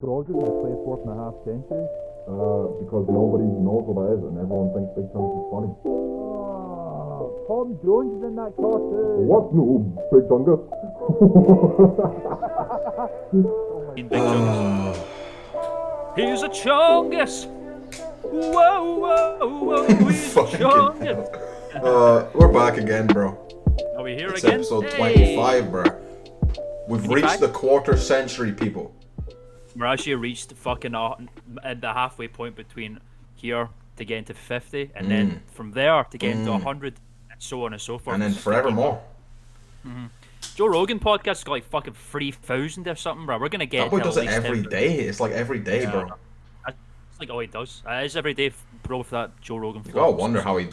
Dodgers in the play 4.5 centuries? Because nobody knows what that is and everyone thinks Big Chungus is funny. Oh, Tom Jones is in that cartoon. What? No, Big Chungus? Big Chungus. He's a Chungus. Whoa, whoa, whoa, he's a Chungus. We're back again, bro. Are we here It's again? episode Hey. 25, bro. We've reached the quarter century, people. We're actually reached fucking at the halfway point between here to get into 50, and then from there to get into 100, and so on and so forth. And then forevermore. Joe Rogan podcast got like fucking 3,000 or something, bro. We're gonna get. That boy to does at it least every 10. day. It's like every day, Yeah. bro. It's like all he does. It is every day, bro. For that Joe Rogan. You gotta wonder how he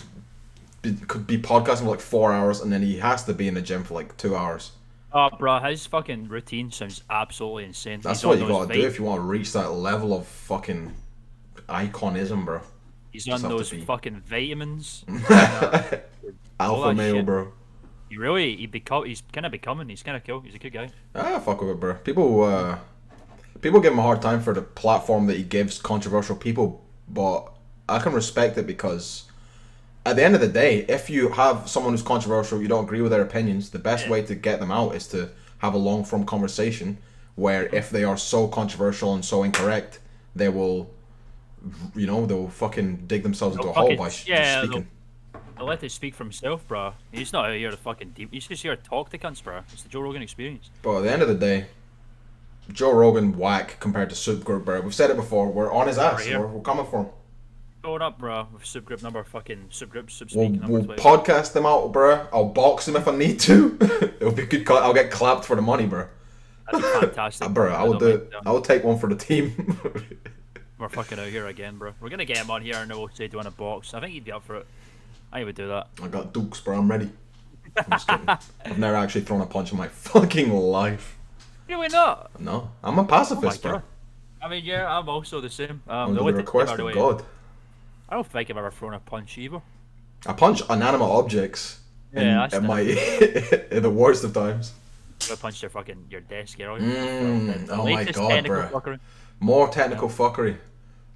could be podcasting for like 4 hours and then he has to be in the gym for like 2 hours. Oh, bro, his fucking routine sounds absolutely insane. That's He's what on you those gotta do if you want to reach that level of fucking iconism, bro. He's on Just have to those be- fucking vitamins. Alpha that male, shit. bro. He's kind of becoming. He's kind of cool. He's a good guy. Fuck with it, bro. People give him a hard time for the platform that he gives controversial people, but I can respect it because at the end of the day, if you have someone who's controversial, you don't agree with their opinions, the best way to get them out is to have a long form conversation where if they are so controversial and so incorrect, they will, they'll fucking dig themselves into a hole by just speaking. They'll let it speak for himself, bro. He's not out here to fucking deep. He's just here to talk to cunts, bro. It's the Joe Rogan experience. But at the end of the day, Joe Rogan whack compared to Soop Groop, bro. We've said it before. We're on his ass. here. We're coming for him. Going up, bro. With Soop Groop number fucking Soop Groop, SoopSpeek We'll number 20. podcast them out, bro. I'll box them if I need to. It'll be good. I'll get clapped for the money, bro. That'd be fantastic. Bro, I will don't do mind it. them. I will take one for the team. We're fucking out here again, bro. We're gonna get him on here and we'll say, do you want a box? I think he'd be up for it. I would do that. I got dukes, bro. I'm ready. I'm just kidding. I've never actually thrown a punch in my fucking life. Really not? No, I'm a pacifist, bro. God. I mean, yeah, I'm also the same. Under the the only thing request by the of way, God. I don't think I've ever thrown a punch either. I punch inanimate objects. Yeah, that's in my in the worst of times. I punched your desk earlier. Oh my Latest God, technical bro. fuckery. More technical fuckery.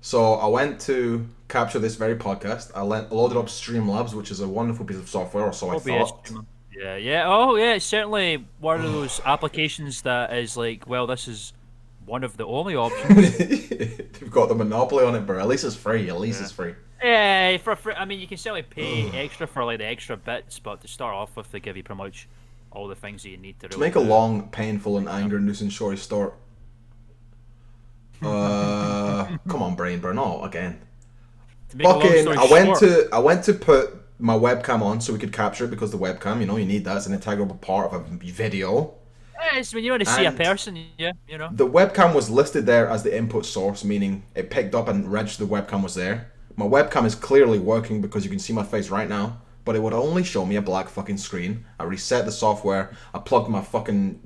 So I went to capture this very podcast. I loaded up Streamlabs, which is a wonderful piece of software, or so I OBS thought. streamer. Yeah. Oh, yeah. It's certainly one of those applications that is like, well, this is one of the only options. You've got the monopoly on it, bro. At least it's free. It's free. Yeah, for free. I mean, you can certainly pay extra for like the extra bits, but to start off with, they give you pretty much all the things that you need to To really make a do. long, painful, and anger-inducing story start. Come on, brain, bro. No, again. To make a long Fucking, story I went to put my webcam on so we could capture it because the webcam, you need that. It's an integral part of a video. Yeah, it's when you want to see a And- person, yeah, The webcam was listed there as the input source, meaning it picked up and registered the webcam was there. My webcam is clearly working because you can see my face right now, but it would only show me a black fucking screen. I reset the software, I plugged my fucking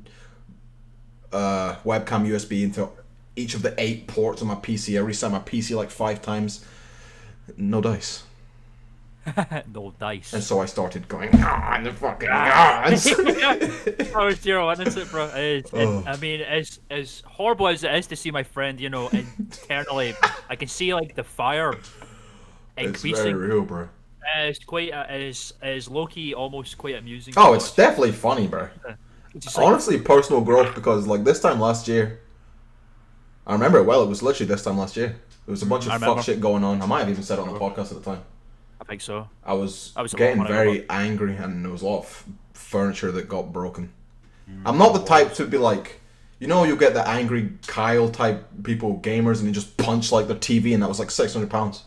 webcam USB into each of the 8 ports on my PC. I reset my PC like 5 times. No dice. No dice. And so I started going, the fucking odds. I was zero innocent, bro. I mean, as horrible as it is to see my friend, internally, I can see like the fire It's very increasing. real, bro. It's quite, is low-key almost quite amusing. Oh, to it's watch. definitely funny, bro. It's just like, Honestly, personal growth, because like this time last year, I remember it well. It was literally this time last year. There was a bunch I of remember. fuck shit going on. I might have even said it on the podcast at the time. I think so. I was That was a getting long one ago, very angry, and there was a lot of furniture that got broken. I'm not the type to be like, you get the angry Kyle type people, gamers, and they just punch like their TV, and that was like £600.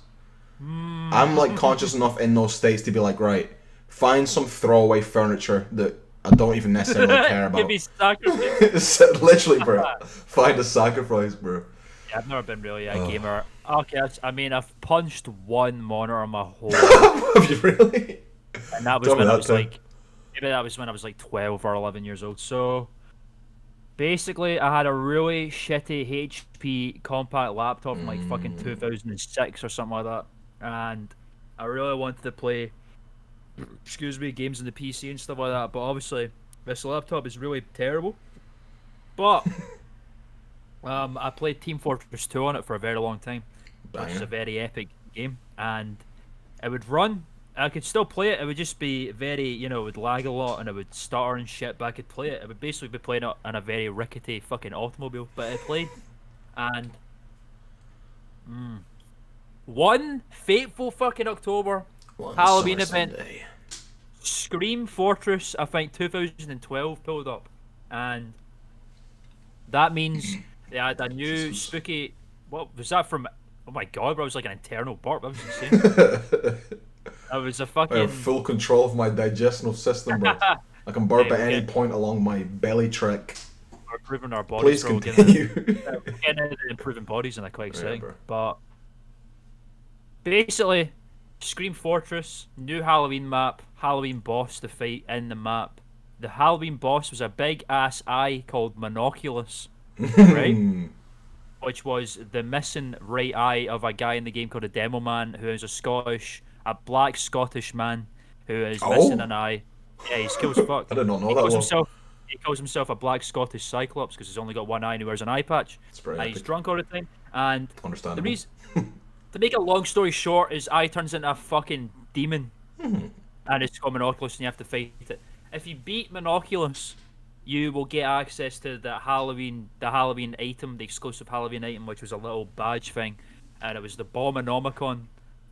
I'm like conscious enough in those states to be like, right, find some throwaway furniture that I don't even necessarily care about. Give me sacrifice. Literally, bro. Find a sacrifice, bro. Yeah, I've never been really a gamer. Okay, I've punched one monitor my whole Have you really? and that was Tell me when I that was too. like, maybe that was when I was like 12 or 11 years old. So basically, I had a really shitty HP compact laptop from like fucking 2006 or something like that, and I really wanted to play, games on the PC and stuff like that. But obviously, this laptop is really terrible. But I played Team Fortress 2 on it for a very long time, which is a Banger. very epic game, and it would run. I could still play it. It would just be very, it would lag a lot and it would stutter and shit. But I could play it. It would basically be playing it on a very rickety fucking automobile. But I played, and one fateful fucking October One Halloween summer event, Sunday. Scream Fortress, I think 2012 pulled up, and that means they had a new spooky. What was that from? Oh my god, bro! It was like an internal burp. That was insane. That was a I fucking. have full control of my digestive system, bro. I can burp at any Okay. point along my belly track. We're improving our Please bodies, bro. continue. Getting into improving bodies, and they're quite exciting. bro. But basically, Scream Fortress, new Halloween map, Halloween boss to fight in the map. The Halloween boss was a big ass eye called Monoculus, right? Which was the missing right eye of a guy in the game called a Demo Man, who is a black Scottish man who is missing an eye. Yeah, he's cool as fuck. I did not know He that calls one. himself he calls himself a black Scottish Cyclops because he's only got one eye and he wears an eye patch. It's pretty And he's epic. drunk all the time. And the Understandable. reason, to make a long story short, his eye turns into a fucking demon, and it's called Monoculus, and you have to fight it. If you beat Monoculus, you will get access to the Halloween item, the exclusive Halloween item, which was a little badge thing, and it was the Bombonomicon.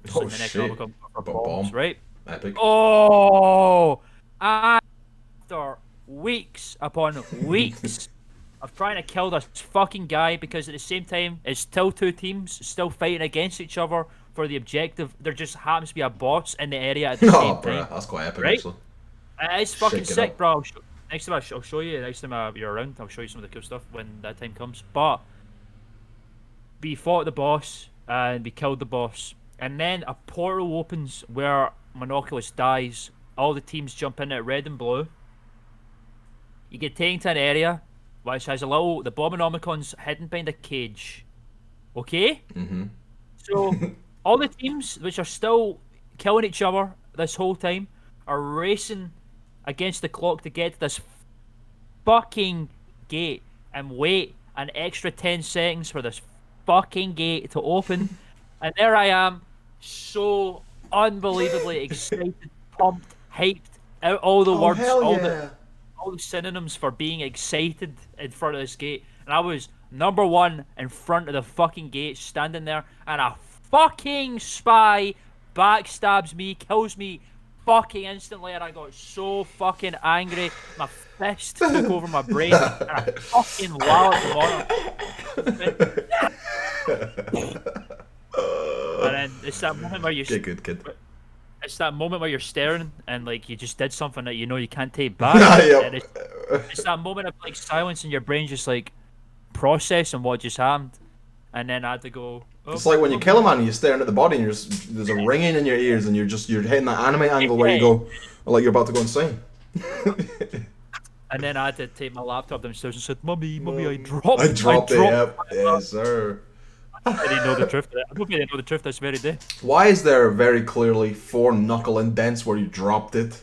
It's like the next shit. Nomicon for But bombs, bomb. right? Epic. Oh, after weeks upon weeks of trying to kill this fucking guy, because at the same time, it's still two teams still fighting against each other for the objective. There just happens to be a boss in the area at the Oh, same bro, time. that's quite epic, Right? actually. It's fucking Shake it sick, up. bro. Next time I'll show you. Next time you're around, I'll show you some of the cool stuff when that time comes. But we fought the boss and we killed the boss, and then a portal opens where Monoculus dies. All the teams jump in at red and blue. You get taken to an area which has the Bombonomicon's hidden behind a cage. Okay? Mm-hmm. So all the teams which are still killing each other this whole time are racing against the clock to get to this fucking gate and wait an extra 10 seconds for this fucking gate to open. And there I am, so unbelievably excited, pumped, hyped, out all the words, all the synonyms for being excited in front of this gate. And I was number one in front of the fucking gate, standing there, and a fucking spy backstabs me, kills me fucking instantly, and I got so fucking angry. My fist took over my brain, and I fucking walloped him on him. And then it's that moment where you Get good, kid. it's that moment where you're staring and like you just did something that you know you can't take back. Yep. And it's that moment of like silence and your brain just like processing what just happened. And then I had to go. It's like when you kill a man and you're staring at the body and there's a ringing in your ears and you're hitting that anime angle where you go, like you're about to go insane. And then I had to take my laptop downstairs and said, "Mummy, I dropped. I dropped it, yep. Yes, sir. I didn't know the truth. I don't really know the truth this very day. Why is there very clearly 4 knuckle indents where you dropped it?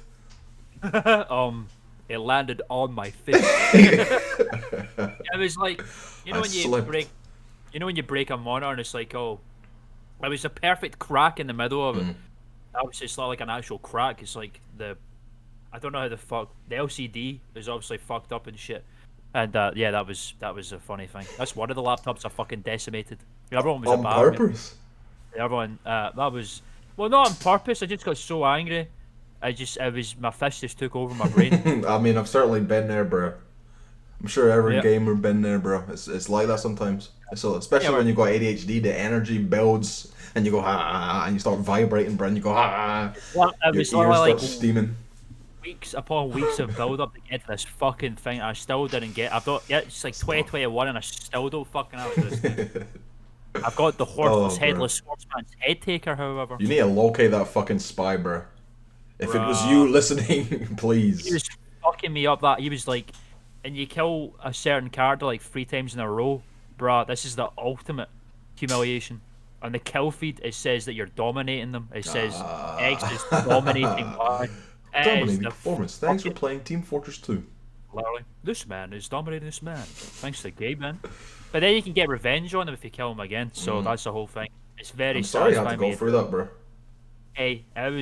It landed on my face. It was like, you know I when you slipped. break, when you break a monitor and it's like, oh, it was a perfect crack in the middle of it. Obviously, it's not like an actual crack. It's like I don't know how the fuck the LCD is obviously fucked up and shit. And yeah, that was a funny thing. That's one of the laptops I fucking decimated. The other one was On a bad one. purpose? The other one, that was, well, not on purpose. I just got so angry. My fist just took over my brain. I mean, I've certainly been there, bro. I'm sure every Yep. gamer been there, bro. It's like that sometimes. So especially when you got ADHD, the energy builds and you go and you start vibrating, bro. And you go Well, it your was ears literally start like steaming. weeks upon weeks of build up to get to this fucking thing. I still didn't get. It's like 2021 and I still don't fucking have this. I've got the horseless, bro. headless swordsman's head taker, however. You need to locate that fucking spy, bro. If it was Bruh. you listening, He please. was fucking me up. That he was like, and you kill a certain character like 3 times in a row, bruh. This is the ultimate humiliation. On the kill feed, it says that you're dominating them. It says X is dominating Y. It is Dominating the performance. Thanks for fucking playing Team Fortress 2. Literally, this man is dominating this man. Thanks to gay man. But then you can get revenge on him if you kill him again. So that's the whole thing. It's very I'm sorry you had to satisfying. go through that, bro. Hey, it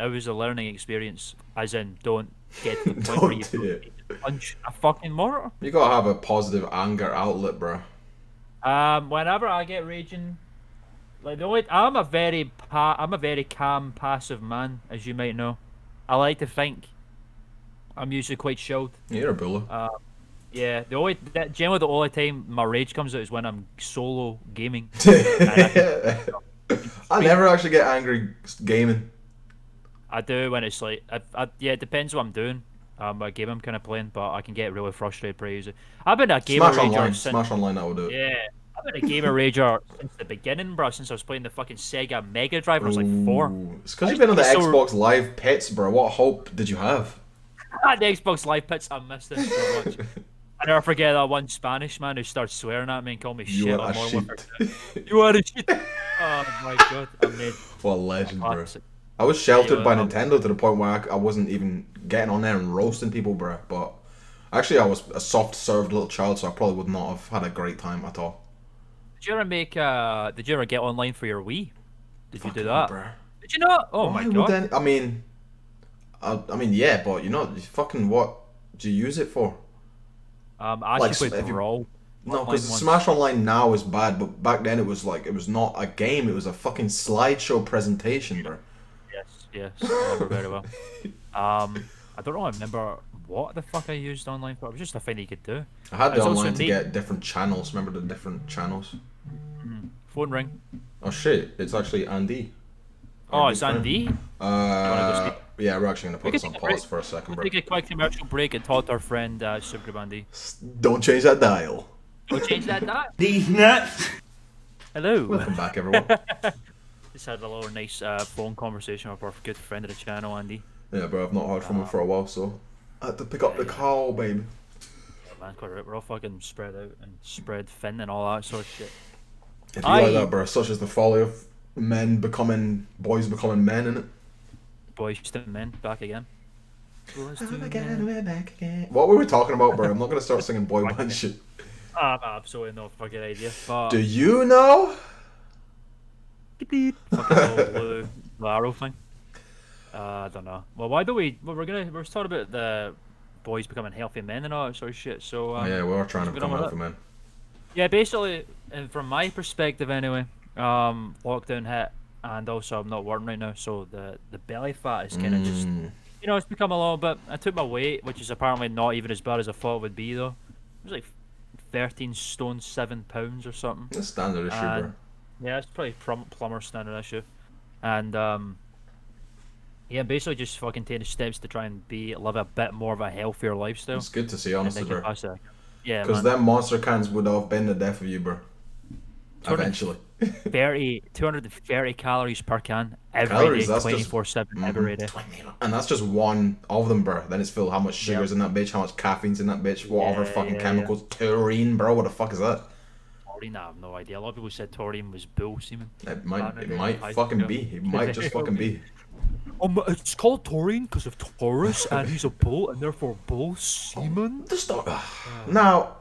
was a learning experience. As in, don't get to the point where you Don't do it. punch a fucking mortar. You gotta have a positive anger outlet, bro. Whenever I get raging, like I'm a very calm, passive man, as you might know. I like to think. I'm usually quite chilled. You're a bully. Yeah, generally the only time my rage comes out is when I'm solo gaming. I never actually get angry gaming. I do when it's like, yeah, it depends what I'm doing. What game I'm kind of playing, but I can get really frustrated pretty easily. I've been a gamer rager since. Smash Online, that will do it. Yeah, I've been a gamer rager since the beginning, bro. Since I was playing the fucking Sega Mega Drive when I was like 4. Ooh, it's because you've been on the Xbox Live pits, bro. What hope did you have? The Xbox Live pits, I missed it so much. I never forget that one Spanish man who started swearing at me and called me You shit are on a Modern Warfare shit. 2. You are a shit. Oh my god, I made What a legend, bro. classic. I was sheltered by Yeah, Nintendo to the point where I wasn't even getting on there and roasting people, bro. But actually, I was a soft-served little child, so I probably would not have had a great time at all. Did you ever Did you ever get online for your Wii? Did you do Fucking that? hell, bro. Did you not? Oh Why my would god. any- I mean, yeah, but you know, fucking what do you use it for? I Like, actually played if you- Brawl. No, online because once. Smash Online now is bad, but back then it was not a game; it was a fucking slideshow presentation, bro. Yes, I remember very well. I don't really remember what the fuck I used online for. It was just a thing you could do. I had It the was also online to neat. get different channels. Remember the different channels? Phone ring. Oh shit! It's actually Andy. Oh, Our it's good friend. Andy. Yeah, we're actually gonna put We this could on take a break. pause for a second, We'll bro. take a quick commercial break and talk to our friend Soop Groop Andy. Don't change that dial. Don't change that. These nuts. Hello. Welcome back, everyone. Just had a little nice phone conversation with our good friend of the channel, Andy. Yeah, bro, I've not heard from him for a while, so I had to pick up the call, baby. Man, quite right. We're all fucking spread out and spread thin and all that sort of shit. If you like that, bro, such is the folly of boys becoming men, innit? Boys to men, back again. Boys to We're back again. What were we talking about, bro? I'm not gonna start singing boy band shit. I have absolutely no fucking idea. But Do you know? fucking little blue arrow thing. I don't know. Well, why don't we? Well, we're talking about the boys becoming healthy men and all that sort of shit. So Yeah, we are trying to let's get become on with healthy it. men. Yeah, basically, and from my perspective anyway, lockdown hit, and also I'm not working right now, so the belly fat is kind of just, it's become a little bit. I took my weight, which is apparently not even as bad as I thought it would be though. It was like 13 stone 7 pounds or something. That's standard issue, bro. And, yeah, it's probably plumber standard issue, and yeah, basically just fucking taking steps to try and live a bit more of a healthier lifestyle. It's good to see, and honestly, then get bro. past that. Yeah, Because man. them monster cans would have been the death of you, bro. Eventually. 230 calories per can every Calories, day, that's just- 24/7 every day. And that's just one of them, bro. Then it's filled how much sugar's in that bitch, how much caffeine's in that bitch, what other fucking chemicals. Taurine, bro. What the fuck is that? Taurine, I have no idea. A lot of people said taurine was bull semen. It might High fucking sugar. be. It might just fucking be. It's called taurine because of Taurus, and he's a bull, and therefore bull semen. Just stop. Now,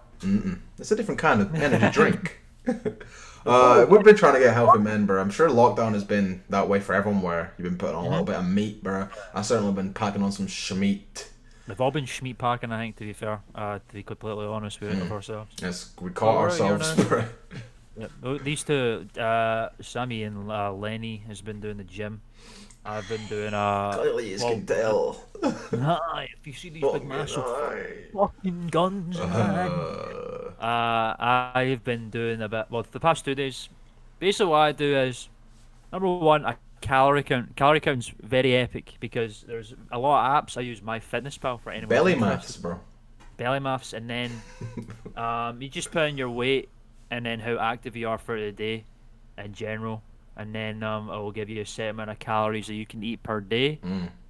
it's a different kind of energy drink. We've been trying to get healthy men, bro. I'm sure lockdown has been that way for everyone, where you've been putting on a little bit of meat, bro. I've certainly been packing on some schmeat. We've all been schmeat packing, I think, to be fair. To be completely honest with ourselves. Yes, we caught we're here ourselves, now. bro. Yep. These two, Sammy and Lenny, has been doing the gym. I've been doing Clearly, you can tell. Hi, if you see these big massive fucking guns, man. I've been doing a bit. Well, for the past 2 days, basically what I do is, number one, a calorie count. Calorie count's very epic because there's a lot of apps. I use MyFitnessPal for anyone. Belly who's maths, interested. bro. Belly maths, and then you just put in your weight and then how active you are for the day in general, and then it will give you a set amount of calories that you can eat per day,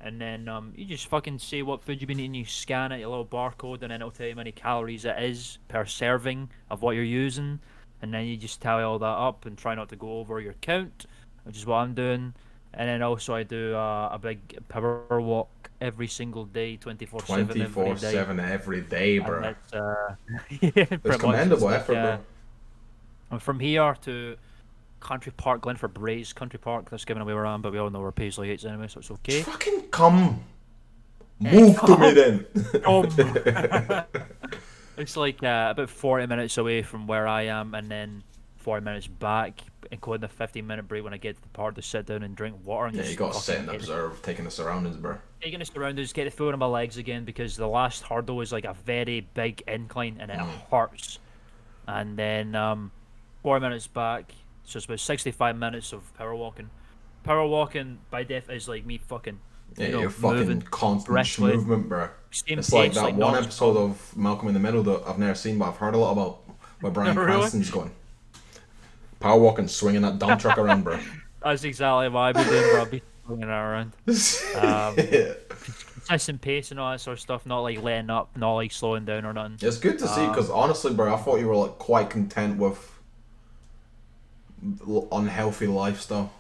and then you just fucking say what food you've been eating, you scan it, your little barcode, and then it'll tell you how many calories it is per serving of what you're using, and then you just tally all that up and try not to go over your count, which is what I'm doing. And then also I do a big power walk every single day, 24/7 every day. 24/7 every day, And bro. it's, yeah, It's pretty much. commendable It's effort, bro. and from here to Country Park, Glenford Braes, Country Park. That's giving away where I am, but we all know where Paisley Heights anyway, so it's okay. Fucking come. Move to me then. It's like about 40 minutes away from where I am, and then 40 minutes back, including the 15-minute break when I get to the park to sit down and drink water. And Yeah, just you gotta fucking sit and observe, taking the surroundings, bro. taking the surroundings, get the food on my legs again, because the last hurdle is like a very big incline and it hurts. And then 4 minutes back, so it's about 65 minutes of power walking. Power walking by def is like me fucking, Yeah, you know, you're fucking moving constant briskly. movement, bro. Same It's like pace, that like one non-stop. episode of Malcolm in the Middle that I've never seen, but I've heard a lot about, where Bryan Really? Cranston's going. Power walking, swinging that dump truck around, bro. That's exactly what I've been doing, bro. I've been swinging it around. Yeah. Consistent pace and all that sort of stuff, not like letting up, not like slowing down or nothing. It's good to see, because honestly, bro, I thought you were like quite content with unhealthy lifestyle.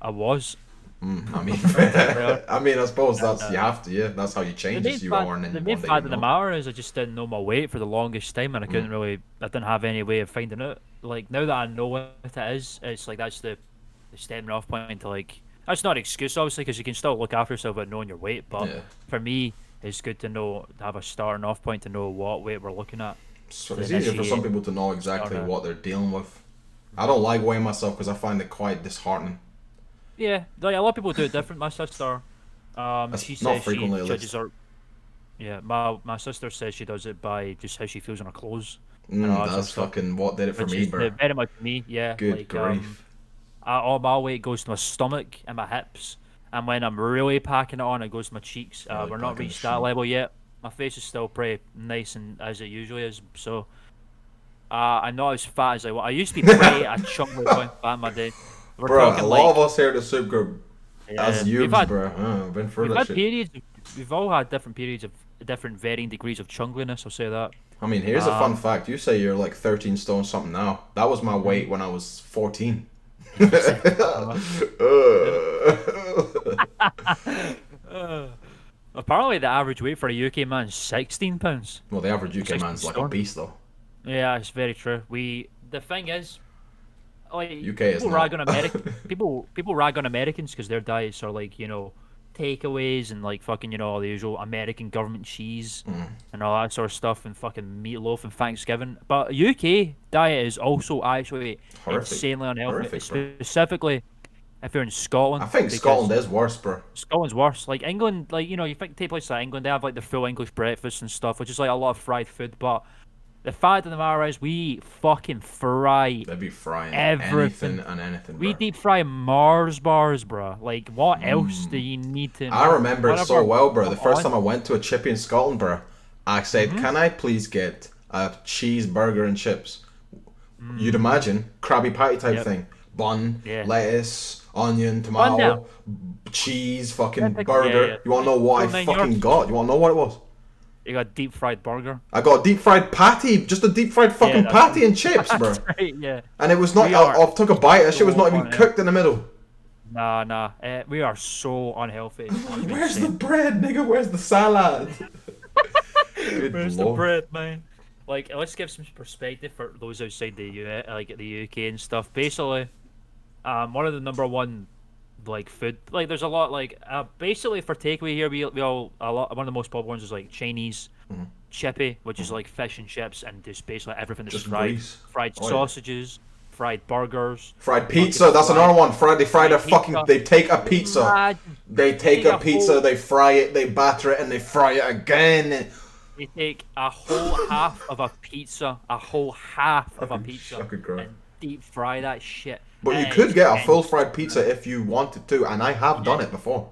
I was. I mean, I suppose that's you have to. Yeah, that's how you change as you are. The main fact of the matter is I just didn't know my weight for the longest time, and I couldn't really. I didn't have any way of finding out. Like now that I know what it is, it's like that's the stepping off point to like. That's not an excuse, obviously, because you can still look after yourself without knowing your weight. But Yeah. for me, it's good to know, to have a starting off point to know what weight we're looking at. So it's easier for some people to know exactly what they're dealing with. I don't like weighing myself because I find it quite disheartening. Yeah, like a lot of people do it different. My sister, she says she judges her. Yeah, my sister says she does it by just how she feels in her clothes. That's fucking what did it for me, bro. Very much me, yeah. Good like, grief. All my weight goes to my stomach and my hips, and when I'm really packing it on, it goes to my cheeks. Really We're not packing reached the that shit. level yet. My face is still pretty nice and as it usually is. So, I'm not as fat as I was. I used to be pretty a chunky boy back in my day. We're Bro, talking a like, lot of us here at the Soop Group, as we've youths, had- bro, I've been through We've that had shit. periods. We've all had different periods of different varying degrees of chunkiness. I'll say that. I mean, here's a fun fact. You say you're like 13 stone something now. That was my weight when I was 14. Apparently, the average weight for a UK man is 16 pounds. Well, the average UK 16 man's like a stone. beast, though. Yeah, it's very true. The thing is, like UK is people not. rag on people rag on Americans because their diets are like, you know, takeaways and like fucking, you know, all the usual American government cheese and all that sort of stuff and fucking meatloaf and Thanksgiving. But UK diet is also actually Horrific. insanely unhealthy, Horrific, bro. specifically if you're in Scotland. I think because Scotland is worse, bro. Scotland's worse. Like England, like, you know, you think take places like England, they have like the full English breakfast and stuff, which is like a lot of fried food. But the fact of the matter is, we fucking fry. They'd be frying everything. anything and anything, We bro. deep fry Mars bars, bro. Like, what else do you need to know? I remember it so Whatever, well, bro. The come first on. time I went to a chippy in Scotland, bro, I said, "Can I please get a cheeseburger and chips?" You'd imagine Krabby Patty type Yep. thing: bun, Yeah. lettuce, onion, Bun tomato, cheese, fucking Perfect. burger. Yeah. You want to know what Full I 9 fucking yards. got? You want to know what it was? You got a deep fried burger. I got a deep fried patty, just a deep fried fucking that's- patty and chips, bro. Right, yeah. And it was not. We are I took a bite. That shit was not even so cooked in the middle. Nah. We are so unhealthy. Where's the bread, nigga? Where's the salad? Good Where's lord. the bread, man? Like, let's give some perspective for those outside the like the UK and stuff. Basically, one of the number one like food, like there's a lot like basically for takeaway here, we all one of the most popular ones is like Chinese chippy, which is like fish and chips and just basically everything that's Just fried, grease. fried Oh, yeah. sausages, fried burgers. Fried pizza, that's another one. They fry their fried fucking. pizza. They take a pizza. Imagine, They take a pizza, whole- they fry it, they batter it, and they fry it again. They take a whole half of a pizza, Fucking pizza, sucker, bro. and deep fry that shit. But you It could is get a intense. full fried pizza if you wanted to, and I have done it before.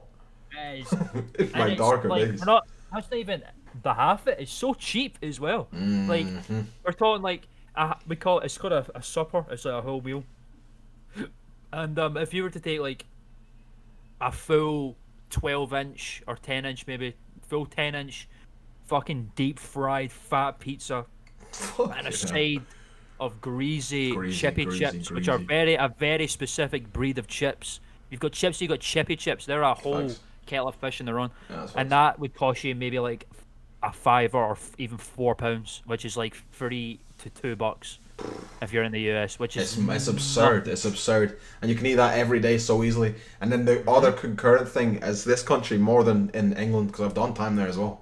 It is. In And my it's darker like, days. that's not even the half of it. It's so cheap as well. Like we're talking like we call it's called a supper. It's like a whole meal. And if you were to take like a full 12-inch or 10-inch, maybe full 10-inch, fucking deep fried fat pizza and a side of greasy chippy chips, which are greasy. a very specific breed of chips. You've got chips, you've got chippy chips. They're a whole Facts. kettle of fish in their own, Yeah, that's and facts. that would cost you maybe like a £5 or even £4, which is like $3 to $2 if you're in the US, which is It's absurd. It's absurd, and you can eat that every day so easily. And then the other concurrent thing is this country more than in England, because I've done time there as well.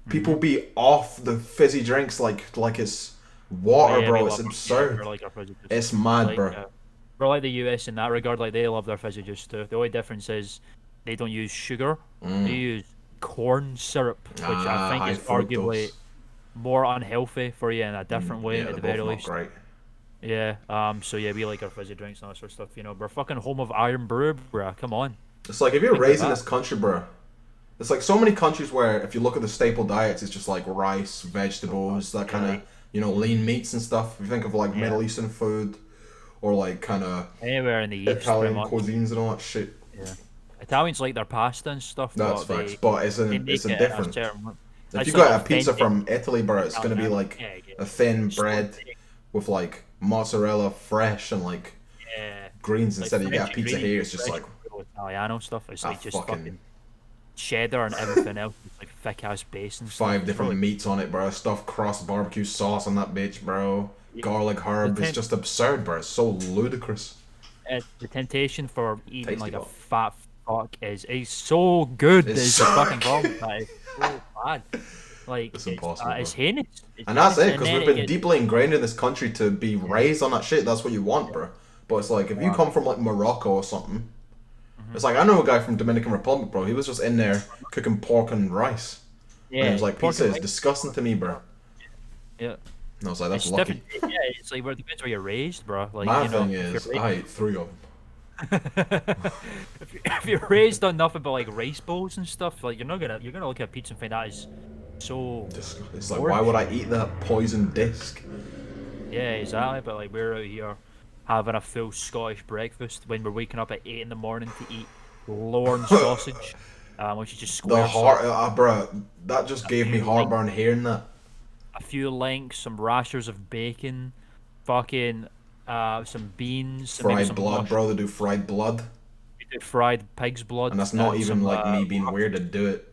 People be off the fizzy drinks like it's water, bro. It's absurd. Like our fizzy juice. It's mad, Like, bro. we're like the US in that regard. Like they love their fizzy juice too. The only difference is they don't use sugar. They use corn syrup, which I think high is arguably fructose. more unhealthy for you in a different way Yeah, at they're the both very not least. great. Yeah. So yeah, we like our fizzy drinks and all that sort of stuff. You know, we're fucking home of Iron Brew, bruh. Come on. It's like if you're Think of raised in that. this country, bro. It's like so many countries where if you look at the staple diets, it's just like rice, vegetables, that kind of lean meats and stuff. If you think of like Middle Eastern food, or like kind of Anywhere in the East, Italian pretty much. cuisines and all that shit. Yeah. Italians like their pasta and stuff. That's but facts, they, but it's they a make it in different. certain way. If It's you like got a pizza authentic from Italy, bro, it's gonna be Italiano. like Yeah. a thin So bread thick. with like mozzarella fresh and like Yeah. greens Like instead of you get a French pizza ingredients, here. It's just fresh like Italiano stuff. It's like just fucking fucking cheddar and everything else. It's like thick ass base and stuff. 5 It's different really- meats on it, bro. Stuffed crust, barbecue sauce on that bitch, bro. Garlic herb. The It's just absurd, bro. It's so ludicrous. The temptation for eating Tasty like a though. fat fuck is so good. It's Is so the fucking problem. That is so bad. Like It's impossible, It's bro. heinous. And that's it, And because then we've it been gets- deeply ingrained in this country to be raised on that shit. That's what you want, bro. But it's like, if you come from like Morocco or something, it's like, I know a guy from Dominican Republic, bro. He was just in there cooking pork and rice. Yeah. And he was like, pork pizza and is rice. disgusting to me, bro. Yeah. And I was like, that's It's lucky. different. Yeah, it's like where it depends where you're raised, bro. Like My you know, thing if is, you're I ate 3 of them. if you're raised on nothing but like rice bowls and stuff, like you're gonna look at pizza and think that is so. It's like, why would I eat that poison disc? Yeah, exactly. But like we're out here having a full Scottish breakfast when we're waking up at 8 in the morning to eat Lorne sausage, which is just square The heart, sausage, bro, that just gave me heartburn hearing that. a few links, some rashers of bacon, fucking some beans, and maybe Fried some blood, mush- bro. They do fried blood. we do fried pig's blood, And that's not and even some, like me being weird to do it.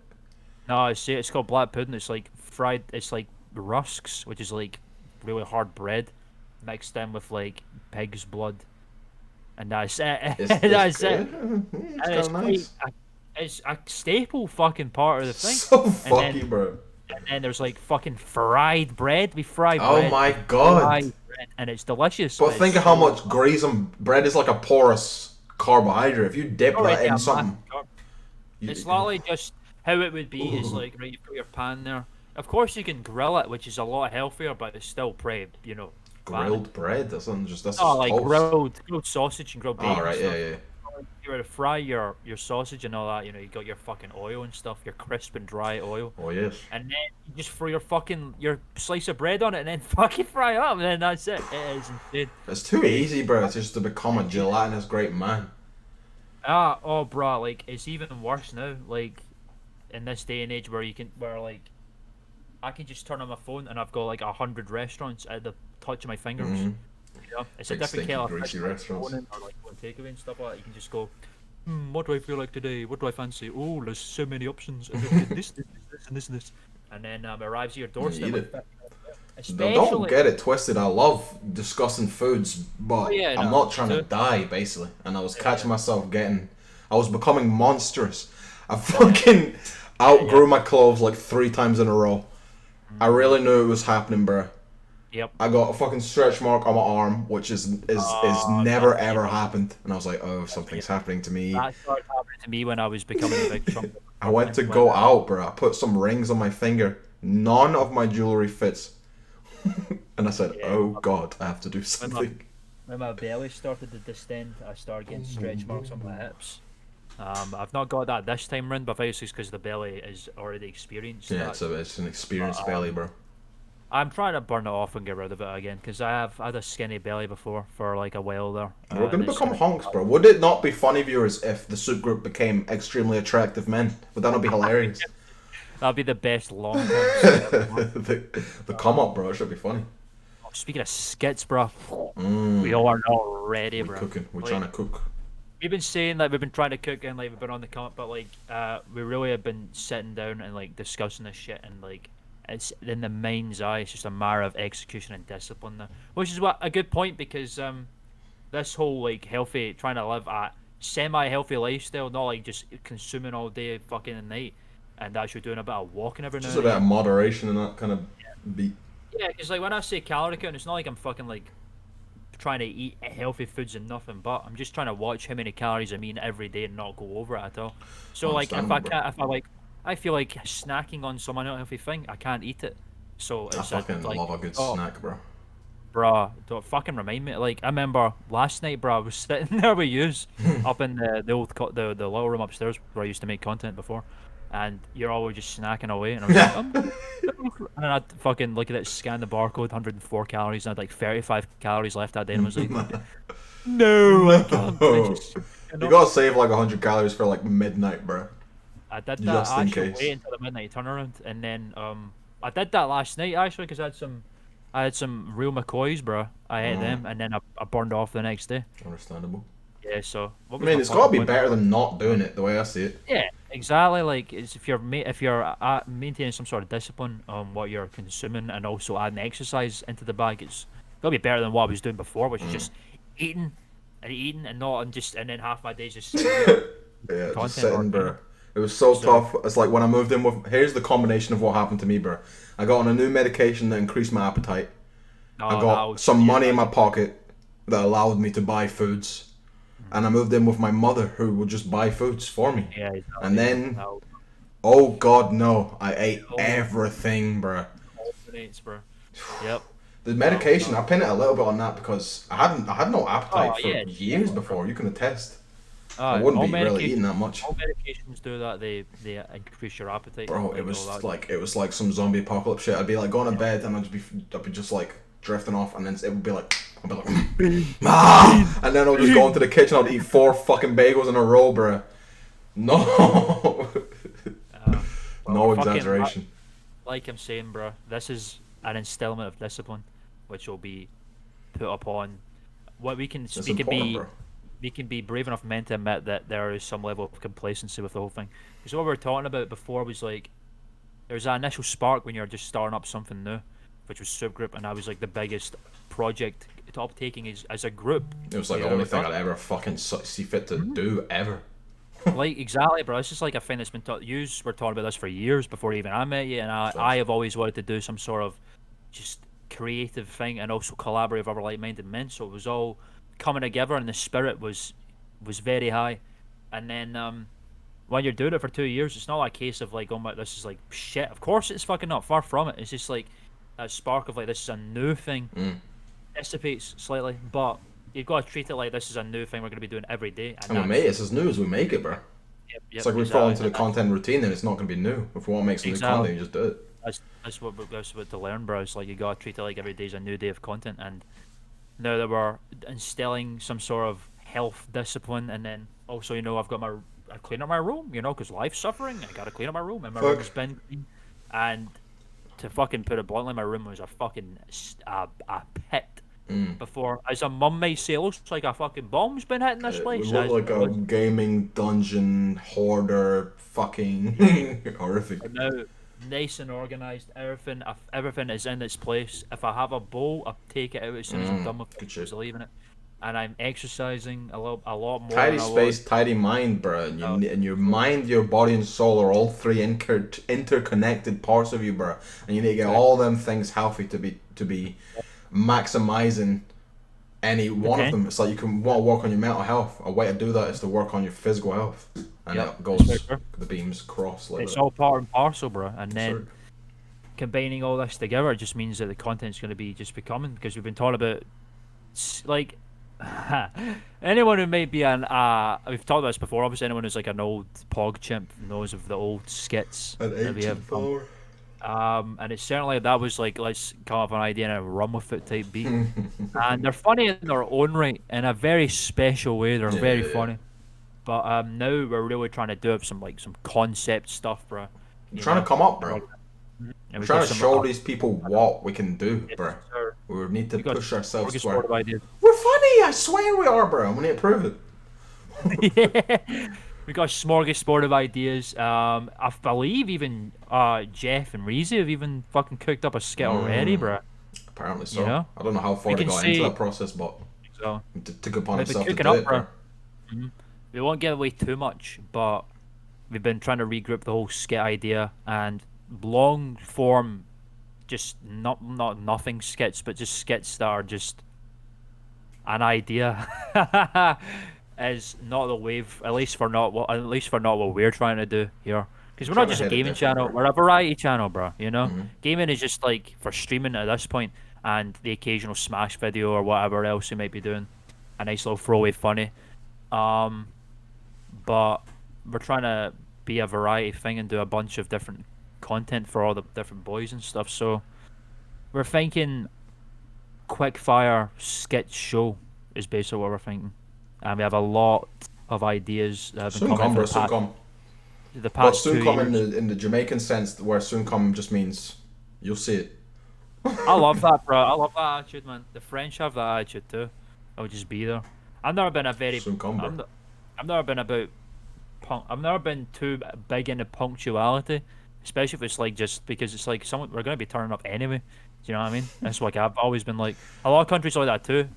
No, it's called black pudding. It's like fried. It's like rusks, which is like really hard bread, mixed in with like pig's blood, and that's it. That's it. good. And It's it's kind of nice. it's a staple fucking part of the thing. So And fucky, then- bro. And then there's like fucking fried bread. We fry Oh bread. my we God. fry bread, and it's delicious. But It's think of how so- much greasy bread is, like a porous carbohydrate. If you dip Alright, that yeah, in something, you- It's literally just how it would be. Is like, right, you've got your pan there. Of course, you can grill it, which is a lot healthier, but it's still pretty, fatty. grilled bread. That's just Oh, like toast. grilled sausage and grilled bacon. All right, and yeah, stuff. yeah. You were to fry your sausage and all that. You got your fucking oil and stuff, your crisp and dry oil, Oh yes. and then you just throw your slice of bread on it, and then fucking fry it up, and then that's it. It is insane. It's too easy, bro. It's just to become a gelatinous great man. Oh, bro, like it's even worse now. Like in this day and age, where like I can just turn on my phone and I've got like 100 restaurants at the touch of my fingers. Mhm. It's a Big, different stinky, kettle of greasy fish when you're restaurants. phoning or like going takeaway and stuff like that. You can just go, what do I feel like today? What do I fancy? Oh, there's so many options. This, and this. And then it arrives at your doorstep. eat with it. 50. Don't Especially, get it twisted. I love discussing foods, but Oh, yeah, I'm no, not trying to so- die, basically. And I was catching myself I was becoming monstrous. I fucking outgrew my clothes like 3 times in a row. I really knew it was happening, bro. Yep. I got a fucking stretch mark on my arm, which is never ever happened. And I was like, oh, something's happening to me. That started happening to me when I was becoming a big chunk. I went to go out, bro. I put some rings on my finger. None of my jewelry fits. And I said, oh god, I have to do something. When my belly started to distend, I started getting stretch marks on my hips. I've not got that this time round, but obviously it's because the belly is already experienced. Yeah, that. it's an experienced belly, bro. I'm trying to burn it off and get rid of it again because I have had a skinny belly before for like a while there. We're gonna and it's become sort of- honks, bro. Would it not be funny, viewers, if the Soop Group became extremely attractive men? Would that not be hilarious? That'd be the best long term. the come up, bro. It should be funny. Speaking of skits, bro, we all are not ready, We're bro. cooking. We're Like, trying to cook. we've been saying that we've been trying to cook and like we've been on the come up, but like we really have been sitting down and like discussing this shit and like it's in the mind's eye. It's just a matter of execution and discipline now, which is what a good point because this whole like healthy trying to live a semi-healthy lifestyle, not like just consuming all day fucking night, and actually doing a bit of walking every now Just and a bit then. of moderation and that kind of beat. Yeah, because like when I say calorie count, it's not like I'm fucking like trying to eat healthy foods and nothing, but I'm just trying to watch how many calories I'm eating every day and not go over it at all. So like if I can't, if I like, I feel like snacking on some unhealthy thing, I can't eat it. So I it's fucking like, love a good snack, bro. bruh, don't fucking remind me. Like I remember last night, bruh, I was sitting there with yous up in the old the little room upstairs where I used to make content before, and you're always just snacking away, and I was like, and then I'd fucking look at it, scan the barcode, 104 calories, and I had like 35 calories left that day, and I was like, no, I can't finish. You gotta save like 100 calories for like midnight, bro. I did that. Just I in actually case. wait until the midnight turnaround, and then I did that last night actually because I had some real McCoys, bro. I ate them, and then I burned off the next day. Understandable. Yeah, so what I was mean, my it's gotta fucking be point? better than not doing it, the way I see it. Yeah, exactly. Like, it's if you're maintaining some sort of discipline on what you're consuming and also adding exercise into the bag, it's gotta be better than what I was doing before, which is just eating and eating and not and then half my days just sitting there Yeah, content just sitting, or, bro. It was so tough. It's like when I moved in with. Here's the combination of what happened to me, bro. I got on a new medication that increased my appetite. I got some money in my pocket that allowed me to buy foods, and I moved in with my mother, who would just buy foods for me. Yeah, exactly. And then, No, oh god, no! I ate everything, bro. alternates, bro. Yep. The medication, I pin it a little bit on that because I had no appetite Oh, for yeah, years before. You can attest. I wouldn't all be really eating that much. All medications do that. They increase your appetite. Bro, like, it was all that. like some zombie apocalypse shit. I'd be like going to bed and I'd be just like drifting off, and then it would be like I'd be like ah, and then I'll just go into the kitchen. I'd eat 4 fucking bagels in a row, bro. No, no exaggeration. Like I'm saying, bro, this is an instillment of discipline, which will be put upon what we can. It's We can important, be. bro. We can be brave enough men to admit that there is some level of complacency with the whole thing. Because what we were talking about before was like, there's that initial spark when you're just starting up something new, which was Soop Groop, and that was like the biggest project top taking as a group. It was like the only thing I'd ever fucking see fit to do ever. Like exactly, bro. It's just like a thing that's been taught. Yous were talking about this for years before even I met you, and I have always wanted to do some sort of just creative thing and also collaborate with other like-minded men. So it was all coming together, and the spirit was very high. And then when you're doing it for 2 years, it's not a case of like, oh my, this is like shit. Of course, it's fucking not. Far from it. It's just like that spark of like, this is a new thing. Dissipates slightly, but you've got to treat it like this is a new thing we're going to be doing every day. And we mate, it's as new as we make it, bro. Yep, It's like we fall into the content routine, and it's not going to be new. If we want to make some new content, you just do it. That's what to learn, bro. It's like you got to treat it like every day's a new day of content. And now that we're instilling some sort of health discipline, and then also, you know, I clean up my room, you know, because life's suffering. I gotta clean up my room, and my room's been clean. And to fucking put it bluntly, my room was a fucking a pit before. As a mum may say, it looks like a fucking bomb's been hitting this place. It looked like a gaming dungeon hoarder, fucking horrific. Now, nice and organized, everything is in its place. If I have a bowl, I take it out as soon as I'm done with it, just leaving it. And I'm exercising a lot more. Tidy space, tidy mind, bro. And your mind, your body, and soul are all 3 interconnected parts of you, bro. And you need to get all them things healthy to be maximizing any one of them. It's like you can want to work on your mental health. A way to do that is to work on your physical health, and it goes the beams cross like it's that. all part and parcel, bro. And then combining all this together just means that the content's going to be just becoming, because we've been talking about like anyone who may be we've talked about this before, obviously anyone who's like an old pog chimp knows of the old skits that we have. And it's certainly that was like, let's come up with an idea and run with it type beat. And they're funny in their own right, in a very special way. They're very funny. But now we're really trying to do some concept stuff, bro. I'm trying to come up, bro. I'm trying to show these people what we can do, bro. We need to push ourselves. We're funny, I swear we are, bro. We need to prove it. Yeah. We got a smorgasbord of ideas. I believe even Jeff and Reezy have even fucking cooked up a skit already, bruh. Apparently You so. know? I don't know how We far they can got into say that process, but so. it took upon We've been himself to cooking do up, it, bruh. bro. We won't give away too much, but we've been trying to regroup the whole skit idea and long form, just not nothing skits, but just skits that are just an idea. Is not the wave, at least for not what we're trying to do here. Because we're not Trying to just a hit it gaming different, channel, bro. we're a variety channel, bro. Mm-hmm. Gaming is just like for streaming at this point, and the occasional Smash video or whatever else we might be doing, a nice little throwaway funny. Um, but we're trying to be a variety thing and do a bunch of different content for all the different boys and stuff. So we're thinking quick fire skit show is basically what we're thinking, and we have a lot of ideas that have been Soon coming come, for bro. Soon come. the But past soon two come years. in the Jamaican sense, where soon come just means you'll see it. I love that, bro. I love that attitude, man. The French have that attitude too. I'll just be there. I've never been a very. Soon come, bro. I've never been about I've never been too big into punctuality, especially if it's like just because it's like someone we're gonna be turning up anyway. Do you know what I mean? That's like I've always been like a lot of countries like that too.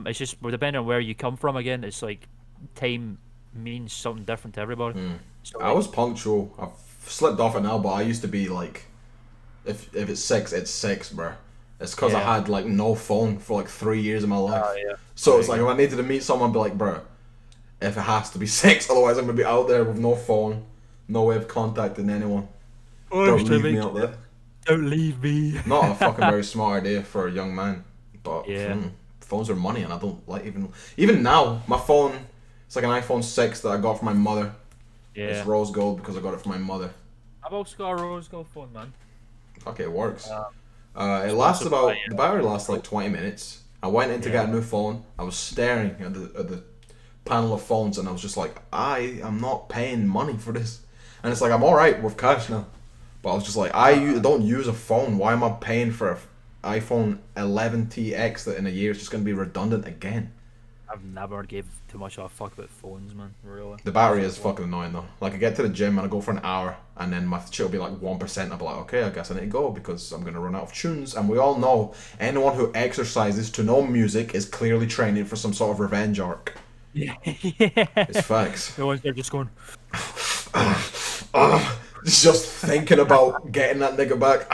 It's just depending on where you come from. Again, it's like time means something different to everybody. So I was punctual. I've slipped off it now, but I used to be like, if it's six, it's six, bro. It's because I Yeah. had like no phone for like 3 years of my life. Yeah. So it's like if I needed to meet someone, I'd be like, bro, if it has to be six, otherwise I'm gonna be out there with no phone, no way of contacting anyone. Don't leave me out there. Don't leave me. Not a fucking very smart idea for a young man, but Yeah. phones are money, and I don't like even now. My phone, it's like an iPhone 6 that I got from my mother. Yeah. It's rose gold because I got it from my mother. I've also got a rose gold phone, man. Okay, it works. It lasts sponsored by, by, the battery lasts like 20 minutes. I went in to Yeah. get a new phone. I was staring at the panel of phones, and I was just like, I am not paying money for this. And it's like I'm all right with cash now, but I was just like, don't use a phone. Why am I paying for a iPhone 11TX that in a year is just going to be redundant again? I've never gave too much of a fuck about phones, man. Really. The battery is fucking annoying though. Like I get to the gym and I go for an hour, and then my shit will be like 1%. I'll be like, okay, I guess I need to go because I'm gonna run out of tunes. And we all know anyone who exercises to know music is clearly training for some sort of revenge arc. Yeah. It's facts. The ones that are just going. Just thinking about getting that nigga back.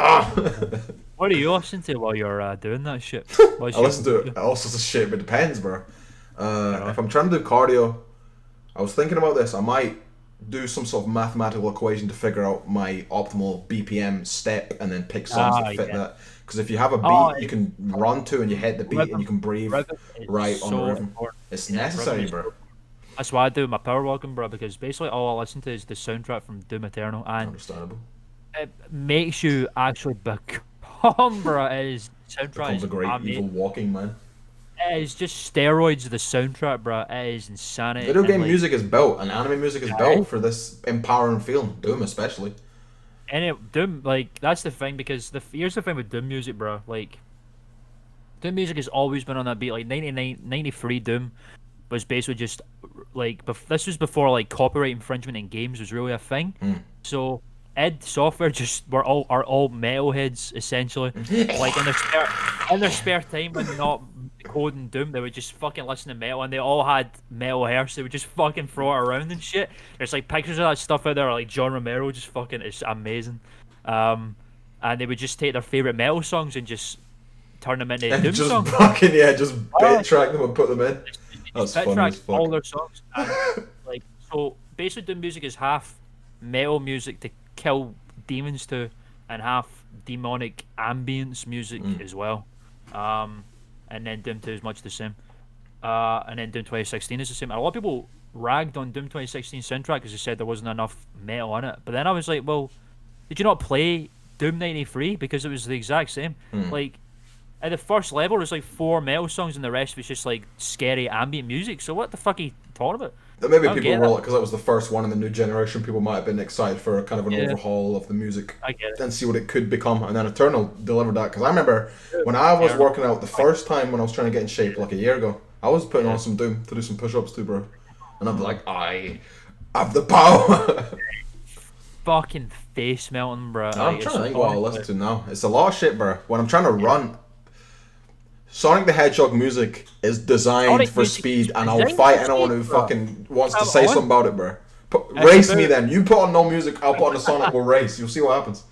What do you listen to while you're doing that shit? I listen to all sorts of shit, but it depends, bro. If I'm trying to do cardio, I was thinking about this. I might do some sort of mathematical equation to figure out my optimal BPM step, and then pick songs that fit that. Because if you have a beat, you can run to, and you hit the beat, and you can breathe right on the rhythm. Important. It's necessary, bro. That's why I do my power walking, bro. Because basically all I listen to is the soundtrack from Doom Eternal, and Understandable. it makes you actually become, bro. It is soundtrack. Becomes a great evil walking man. It is just steroids of the soundtrack, bro. It is insanity. Video game like, music is built, and anime music is built for this empowering feeling. Doom especially. And Doom, like, that's the thing, because here's the thing with Doom music, bro. Like, Doom music has always been on that beat. Like, 93 Doom was basically just, like, this was before, like, copyright infringement in games was really a thing. So, id Software are all metalheads, essentially. Like, in their spare time when they're not coding Doom, they would just fucking listen to metal, and they all had metal hair, so they would just fucking throw it around and shit. There's like pictures of that stuff out there, like John Romero just fucking, it's amazing. And they would just take their favorite metal songs and just turn them into Doom just songs. just bit track them and put them in. That's funny as fuck. All their songs. And, like, so basically Doom music is half metal music to kill demons to, and half demonic ambience music as well. And then Doom 2 is much the same. And then Doom 2016 is the same. And a lot of people ragged on Doom 2016 soundtrack because they said there wasn't enough metal in it. But then I was like, well, did you not play Doom 93? Because it was the exact same. Like, at the first level, there's like 4 metal songs, and the rest was just like scary ambient music. So what the fuck are you talking about? Maybe people were like, because that was the first one in the new generation, people might have been excited for a kind of an overhaul of the music and see what it could become. And then Eternal delivered that. Because I remember when I was working out the first time when I was trying to get in shape like a year ago, I was putting on some Doom to do some push-ups too, bro. and I'm like, I have the power. Fucking face melting, bro. I'm trying to think what I'll listen to now. It's a lot of shit, bro. When I'm trying to run, Sonic the Hedgehog music is designed Sonic for music speed, is and I'll designed fight for anyone speed, who bro. fucking wants to Come say on. something about it, bro. It's Race about- me then. You put on no music, I'll put on a Sonic, we'll race. You'll see what happens.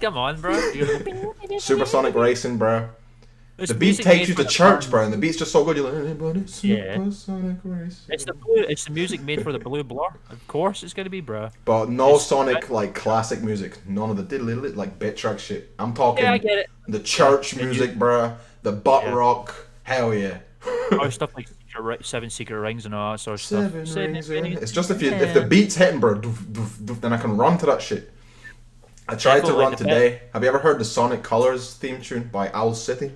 Come on, bro. Supersonic racing, bro. It's The beat music takes made you for to the church, fun. bro, and the beat's just so good. You're like, anybody Yeah. Supersonic racing. It's the music made for the blue blur. Of course, it's gonna be, bro. But no It's- Sonic like classic music. None of the diddly like bit track shit. I'm talking Yeah, I get it. the church Yeah, music, bruh. The butt Yeah. rock. Hell yeah. Or stuff like Seven Secret Rings and all that sort of stuff. Seven rings. It's just if the beat's hitting, bro, doof, doof, doof, then I can run to that shit. I tried to Definitely run the today. Have you ever heard the Sonic Colors theme tune by Owl City?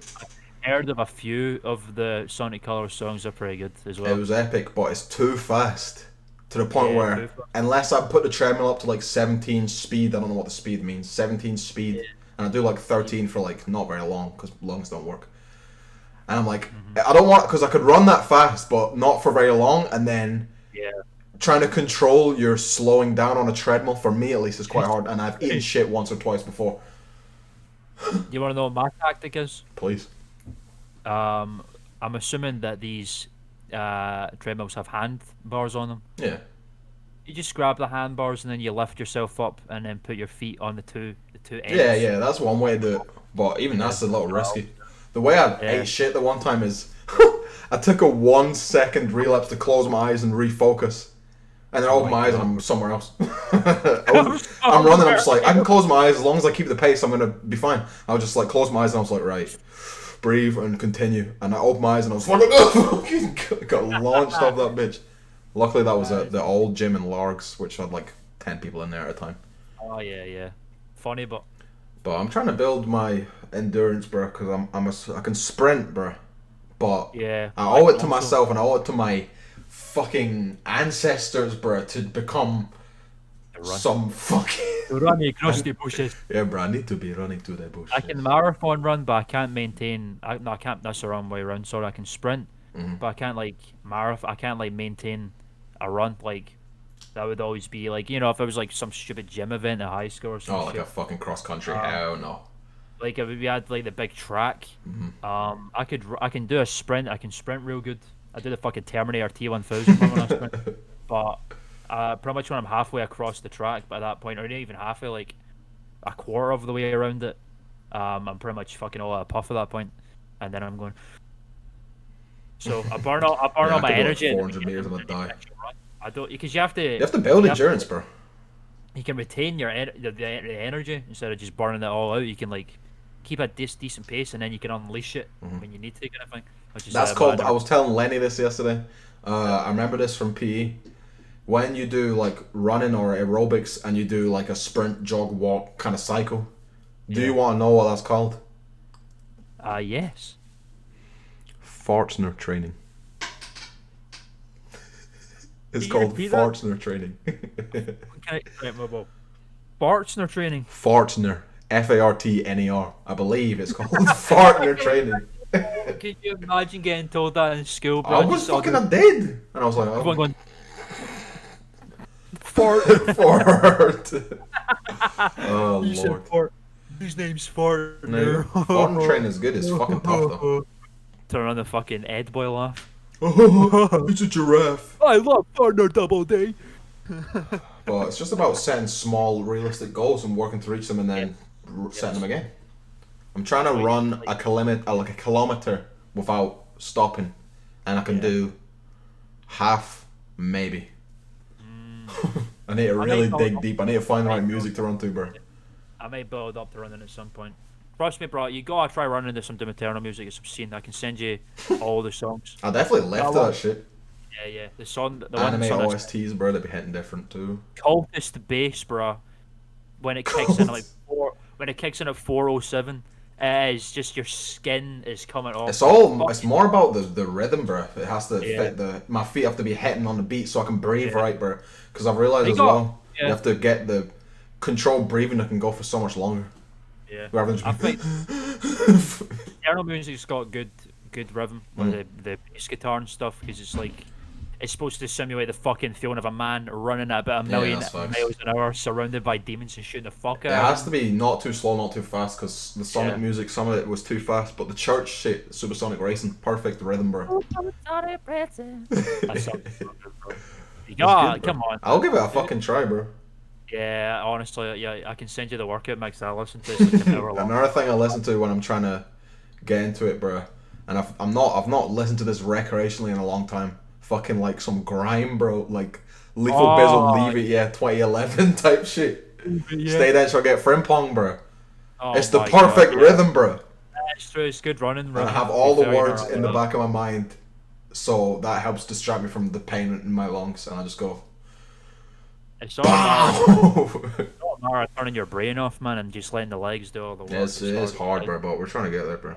Heard of a few of the Sonic Colors songs. They're pretty good as well. It was epic, but it's too fast. To the point Yeah, where, too fast. unless I put the treadmill up to like 17 speed, I don't know what the speed means. 17 speed. And I do like 13 for like not very long, because lungs don't work. And I'm like, I don't want, because I could run that fast, but not for very long. And then Yeah. trying to control your slowing down on a treadmill, for me at least, is quite hard. And I've eaten shit once or twice before. You want to know what my tactic is? Please. I'm assuming that these treadmills have handbars on them. Yeah. You just grab the handbars and then you lift yourself up and then put your feet on the two ends. Yeah, that's one way to do it. But even that's a little risky. The way I ate shit the one time is I took a 1 second relapse to close my eyes and refocus. And then I open my eyes and I'm somewhere else. I'm running, I'm just like, I can close my eyes as long as I keep the pace, I'm gonna be fine. I was just like, close my eyes and I was like, right, breathe and continue. And I opened my eyes and I was fucking got launched off that bitch. Luckily that was at the old gym in Largs, which had like 10 people in there at a time. Oh yeah. Funny, but But I'm trying to build my endurance, bro, because I can sprint, bro. But yeah. I owe it to myself and I owe it to my fucking ancestors, bro, to become some fucking... Running across the bushes. Yeah, bro, I need to be running to the bush. I can marathon run, but I can't maintain. I can't. That's the wrong way around. Sorry, I can sprint, but I can't like marathon. I can't like maintain a run. Like that would always be like, you know, if it was like some stupid gym event at high school or something. Oh, like a fucking cross country? Hell no. Like if we had like the big track, I can do a sprint. I can sprint real good. I did a fucking Terminator T1000 when I sprint, but pretty much when I'm halfway across the track, by that point, or not even halfway, like a quarter of the way around it, I'm pretty much fucking all out of puff at that point, and then I'm going. So I burn all my energy. 400 meters and I die. I don't, because you have to. You have to build endurance, bro. You can retain your the energy instead of just burning it all out. You can like keep a decent pace, and then you can unleash it when you need to, kind of thing. That's called. I was telling Lenny this yesterday. I remember this from PE. When you do like running or aerobics and you do like a sprint, jog, walk kind of cycle, do you want to know what that's called? Yes. Fortner training. It's Can you called repeat that? Fortner training. Fortner training. Fortner. Fartner. I believe it's called Fortner training. Could you imagine getting told that in school, bro? I was fucking a dead. And I was like, oh. Everyone going, Fort. Oh, you said Lord. Fort. His name's Fortner. No, Fortner training is good. It's fucking tough, though. Turn on the fucking Ed Boy laugh. It's a giraffe. I love Fortner Double D. But it's just about setting small, realistic goals and working to reach them and then setting them again. I'm trying to run a kilometer without stopping, and I can do half, maybe. I need to really dig deep. I need to find the right music to run to, bro. I may build up to running at some point. Trust me, bro. You gotta try running to some Doom Eternal music. It's obscene. I can send you all the songs. I definitely left that shit. Yeah. The song, the Anime one song OSTs, bro, they be hitting different too. Cultist bass, bro. When it kicks in at like 407, it's just your skin is coming off. It's more about the rhythm, bro. It has to fit my feet have to be hitting on the beat so I can breathe right, bro. Because I've realized you have to get the controlled breathing that can go for so much longer. Yeah. Rather than just I think Eternal music's got good rhythm, like the bass guitar and stuff, because it's like it's supposed to simulate the fucking feeling of a man running at about a million that's facts. miles an hour, surrounded by demons and shooting the fuck It out. has to be not too slow, not too fast, because the Sonic music, some of it was too fast, but the church shit, Supersonic Racing, perfect rhythm, bro. That's something, bro. It's God, good, bro. come on. I'll give it a fucking try, bro. Yeah, honestly, yeah, I can send you the workout mix that I listen to. It's like an hour long. Another thing I listen to when I'm trying to get into it, bro, and I've not listened to this recreationally in a long time. Fucking like some grime, bro, like Lethal Bizzle, Leave It, yeah, 2011 type shit. Stay there till I get Frimpong, bro. It's the perfect rhythm, bro. It's true, it's good running. And I have all the words in the back of my mind, so that helps distract me from the pain in my lungs, and I just go. It's all about turning your brain off, man, and just letting the legs do all the work. Yes, it is hard, bro, but we're trying to get there, bro.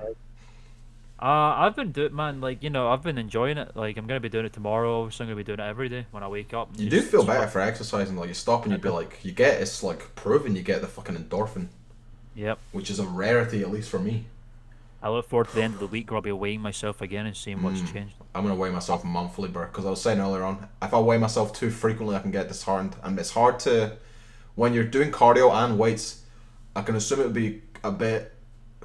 I've been doing, man, like, you know, I've been enjoying it. Like, I'm gonna be doing it tomorrow. Obviously, I'm gonna be doing it every day when I wake up. You do feel better for exercising. Like, you stop and you'd be like, it's like proven you get the fucking endorphin. Yep. Which is a rarity, at least for me. I look forward to the end of the week where I'll be weighing myself again and seeing what's changed. I'm gonna weigh myself monthly, bro, because I was saying earlier on, if I weigh myself too frequently, I can get disheartened, and it's hard to, when you're doing cardio and weights, I can assume it would be a bit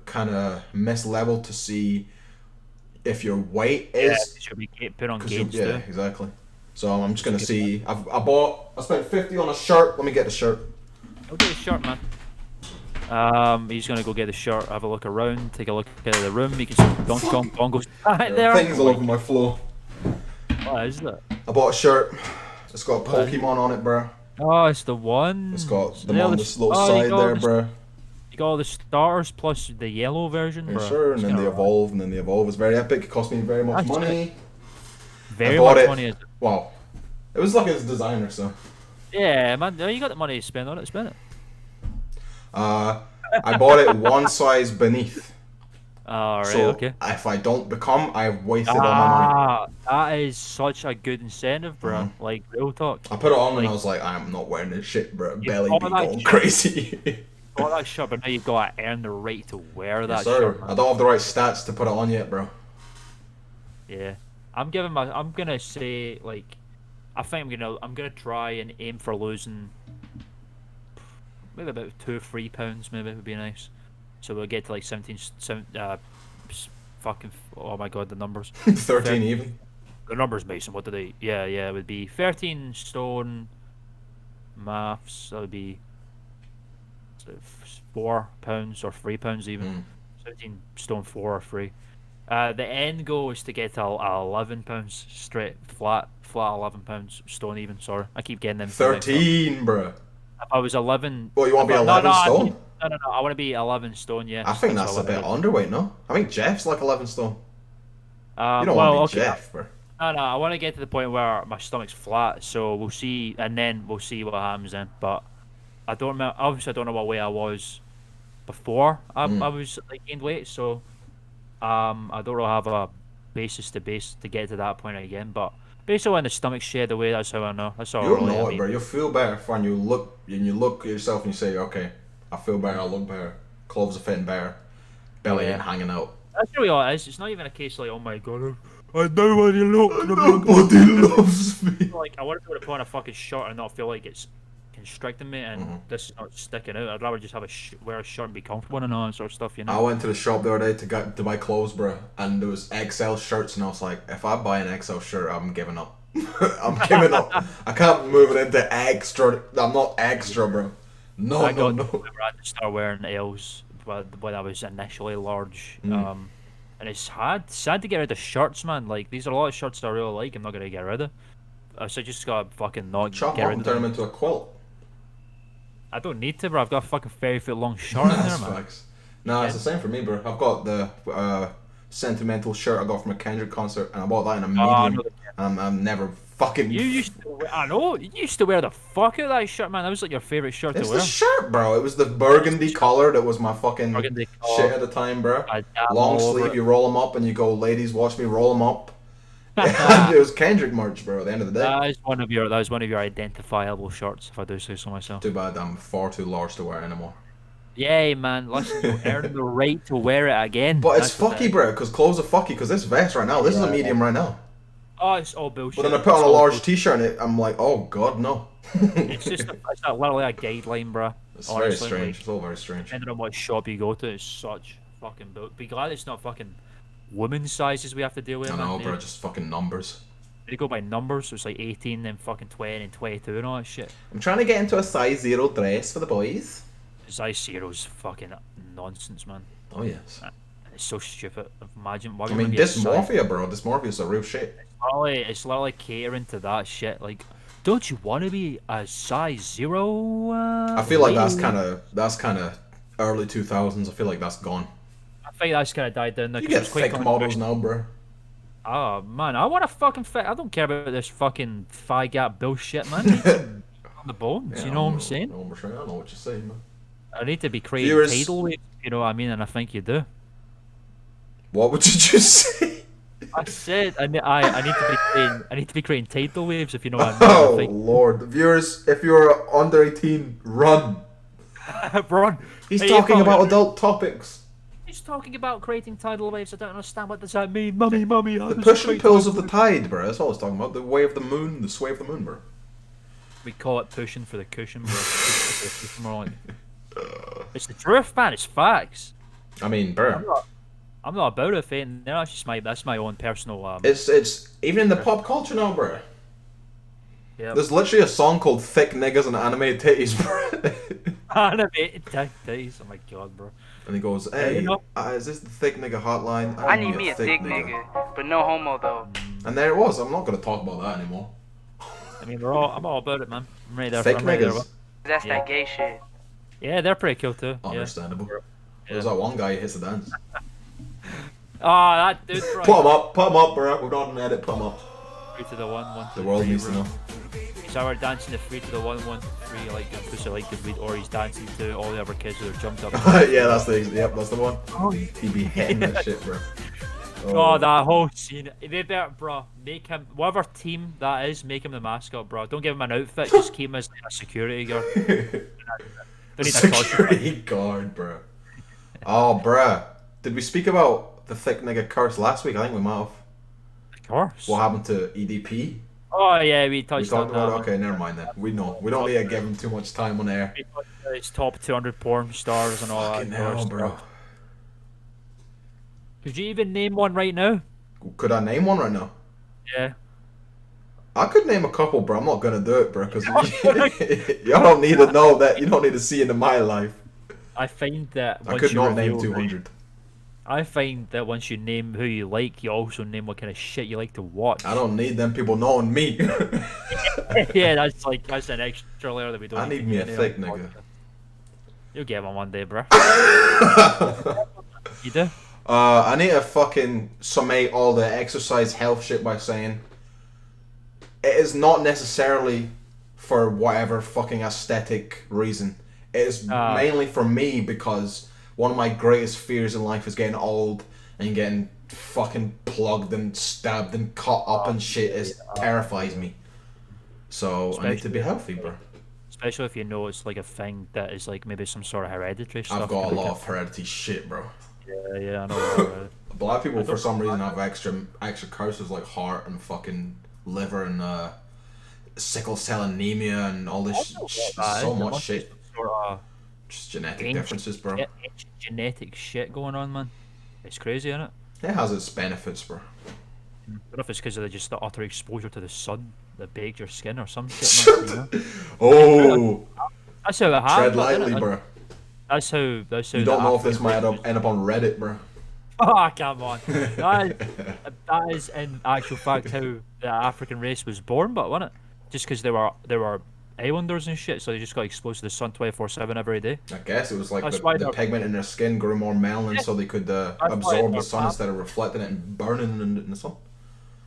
kind of misleveled to see if your weight is. Should we put on gains yeah, too? exactly. So I'm just gonna see. I spent 50 on a shirt. Let me get the shirt. I'll get the shirt, man. He's gonna go get the shirt, have a look around, take a look at the room. You can see bongos right there. Things all over my floor. What is that? I bought a shirt. It's got Pokemon on it, bro. Oh, it's the one. It's got them on this little side there, bro. You got all the starters plus the yellow version, bro. Sure, and then the Evolve, and then the Evolve is very epic. It cost me very much money. Very much money, is it? Wow. It was like it's a designer, so. Yeah, man. You got the money to spend on it, spend it. I bought it one size beneath. Alright, so okay. If I don't become, I've wasted all my money. That is such a good incentive, bro. Like, real talk. I put it on and I was like, I'm not wearing this shit, bro. Belly be going crazy. Got that shirt, but now you've got to earn the right to wear that shirt. Man. I don't have the right stats to put it on yet, bro. Yeah, I'm gonna say, like, I think I'm gonna try and aim for losing maybe about 2-3 pounds. Maybe would be nice. So we'll get to like 17. Fucking, oh my god, the numbers. 13 even. The numbers, Mason. What do they? Yeah, it would be 13 stone. Maths. That would be 4 pounds or 3 pounds even. 17 stone 4 or 3. The end goal is to get to 11 pounds straight, flat 11 pounds stone even. Sorry, I keep getting them. 13, bro. If I was 11. Well, you want to be 11 stone? No. I want to be 11 stone. Yeah. I think that's a bit underweight, no? I think Jeff's like 11 stone. You don't want to be Jeff, bro. No. I want to get to the point where my stomach's flat. So we'll see, and then we'll see what happens then. But I don't remember. Obviously, I don't know what weight I was before I was like gained weight. So I don't really have a basis to get to that point again. But basically, when the stomach's shed away, that's how I know. That's all. You'll know it, bro. You'll feel better when you look at yourself and you say, okay, I feel better, I look better, clothes are fitting better, belly ain't hanging out. That's really all it is. It's not even a case like, oh my god, I know what you look. Nobody loves me. Like, I want to put on a fucking shirt and not feel like it's constricting me, and this is not sticking out. I'd rather just have wear a shirt and be comfortable and all that sort of stuff, you know. I went to the shop the other day to buy clothes, bro, and there was XL shirts, and I was like, if I buy an XL shirt, I'm giving up. I'm giving up. I can't move it into extra. I'm not extra, bro. No. I had to start wearing L's when I was initially large. And it's sad to get rid of shirts, man. Like, these are a lot of shirts that I really like. I'm not gonna get rid of. So I just gotta fucking not chop get rid of them. Turn them into a quilt. I don't need to, bro. I've got a fucking 30-foot long shirt in there, man. No, it's the same for me, bro. I've got the sentimental shirt I got from a Kendrick concert, and I bought that in a medium. I'm never fucking. You used to wear the fuck out of that shirt, man. That was like your favorite shirt to wear. It's the shirt, bro. It was the burgundy color that was my fucking shit at the time, bro. Long sleeve, you roll them up, and you go, ladies, watch me roll them up. It was Kendrick merch, bro. At the end of the day, that was one of your identifiable shirts, if I do say so myself. Too bad I'm far too large to wear it anymore. Yay, man! Listen, you earned the right to wear it again. But it's fucky, bro. Because clothes are fucky. Because this vest right now, this is a medium right now. Oh, it's all bullshit. But then I put on a large t-shirt and I'm like, oh god, no. It's just literally a guideline, bro. It's Honestly, very strange. Like, It's all very strange. depending on what shop you go to, it's such fucking be glad it's not fucking women's sizes we have to deal with. I know, man. bro. Just fucking numbers. They go by numbers, so it's like 18, then fucking 20 and 22 and all that shit. I'm trying to get into a size 0 dress for the boys. Size zero's fucking nonsense, man. Oh yes. It's so stupid. Imagine. Why I mean, dysmorphia, bro. Dysmorphia is a real shit. It's literally catering to that shit. Like, don't you want to be a size 0? I feel like that's kind of early 2000s. I feel like that's gone. I think that's kind of died down now. You get thick models now, bro. Oh man, I want a fucking fit. I don't care about this fucking thigh gap bullshit, man. I need some on the bones. Yeah, you know what I'm saying? I know what you're saying, man. I need to be creating tidal waves. You know what I mean? And I think you do. What would you just say? I said I need to be creating tidal waves. If you know what I mean. Oh I think... lord, viewers! If you're under 18, run. Run. He's talking about adult topics. He's talking about creating tidal waves. I don't understand what does that mean, mummy. The push and pulls of the tide, bro. That's all he's talking about. The way of the moon, the sway of the moon, bro. We call it pushing for the cushion, bro. It's the truth, man. It's facts. I mean, bro. I'm not about it, Fate. That's my own personal. It's even in the pop culture now, bro. Yeah. There's literally a song called "Thick Niggas and Animated Titties," bro. Animated titties. Oh my god, bro. And he goes, "Hey, is this the thick nigga hotline? I need me a thick nigga, but no homo though." And there it was. I'm not gonna talk about that anymore. I mean, I'm all about it, man. I'm right there. Thick I'm right there, niggas. That's that gay shit. Yeah, they're pretty cool too. Understandable. Yeah. There's that one guy who hits the dance. Oh, that dude, bro. Put him up, bro. We're not an edit. Put him up. 3 to the 1, The world needs to know. He's either dancing the 3 to the 1, 1 to 3, like a pussy like the beat, or he's dancing to all the other kids that are jumped up. Yeah, that's the one. Oh, He'd be hitting that shit, bro. Oh, that whole scene. They better, bro, make him, whatever team that is, make him the mascot, bro. Don't give him an outfit, just keep him as like, a security guard. Security guard, bro. Oh, bruh. Did we speak about the thick nigga curse last week? I think we might have. Of course. What happened to EDP? Oh, yeah, we We touched talked on about that. it? Okay, never mind then. We know. We don't need to give him too much time on air. It's top 200 porn stars and all Fucking that. hell, bro. Could you even name one right now? Could I name one right now? Yeah. I could name a couple, bro. I'm not gonna do it, bro, because y'all don't need to know that. You don't need to see into my life. I find that I once could you not name reveal 200. I find that once you name who you like, you also name what kind of shit you like to watch. I don't need them people knowing me. Yeah, that's an extra layer that we don't. I need me a thick nigga. You'll get one day, bro. You do? I need to fucking summate all the exercise health shit by saying it is not necessarily for whatever fucking aesthetic reason. It is mainly for me because one of my greatest fears in life is getting old and getting fucking plugged and stabbed and cut up and shit. It terrifies me. So I need to be healthy, bro. Especially if you know it's like a thing that is like maybe some sort of hereditary stuff. I've got a lot of heredity shit, bro. Yeah, I know. Black people for some reason have extra curses like heart and fucking liver and sickle cell anemia and all this so much shit. Just genetic differences, bro. Genetic shit going on, man. It's crazy, isn't it? It has its benefits, bro. I don't know if it's because of just the utter exposure to the sun that baked your skin or some shit, man. You know? Oh, that's how it happens. tread lightly, bro. That's how. You don't know if this might end up on Reddit, bro. Oh, come on. That is in actual fact how the African race was born, but wasn't it? Just because they were islanders and shit, so they just got exposed to the sun 24/7 every day. I guess it was like the pigment in their skin grew more melanin, so they could absorb the sun instead of reflecting it and burning in the sun.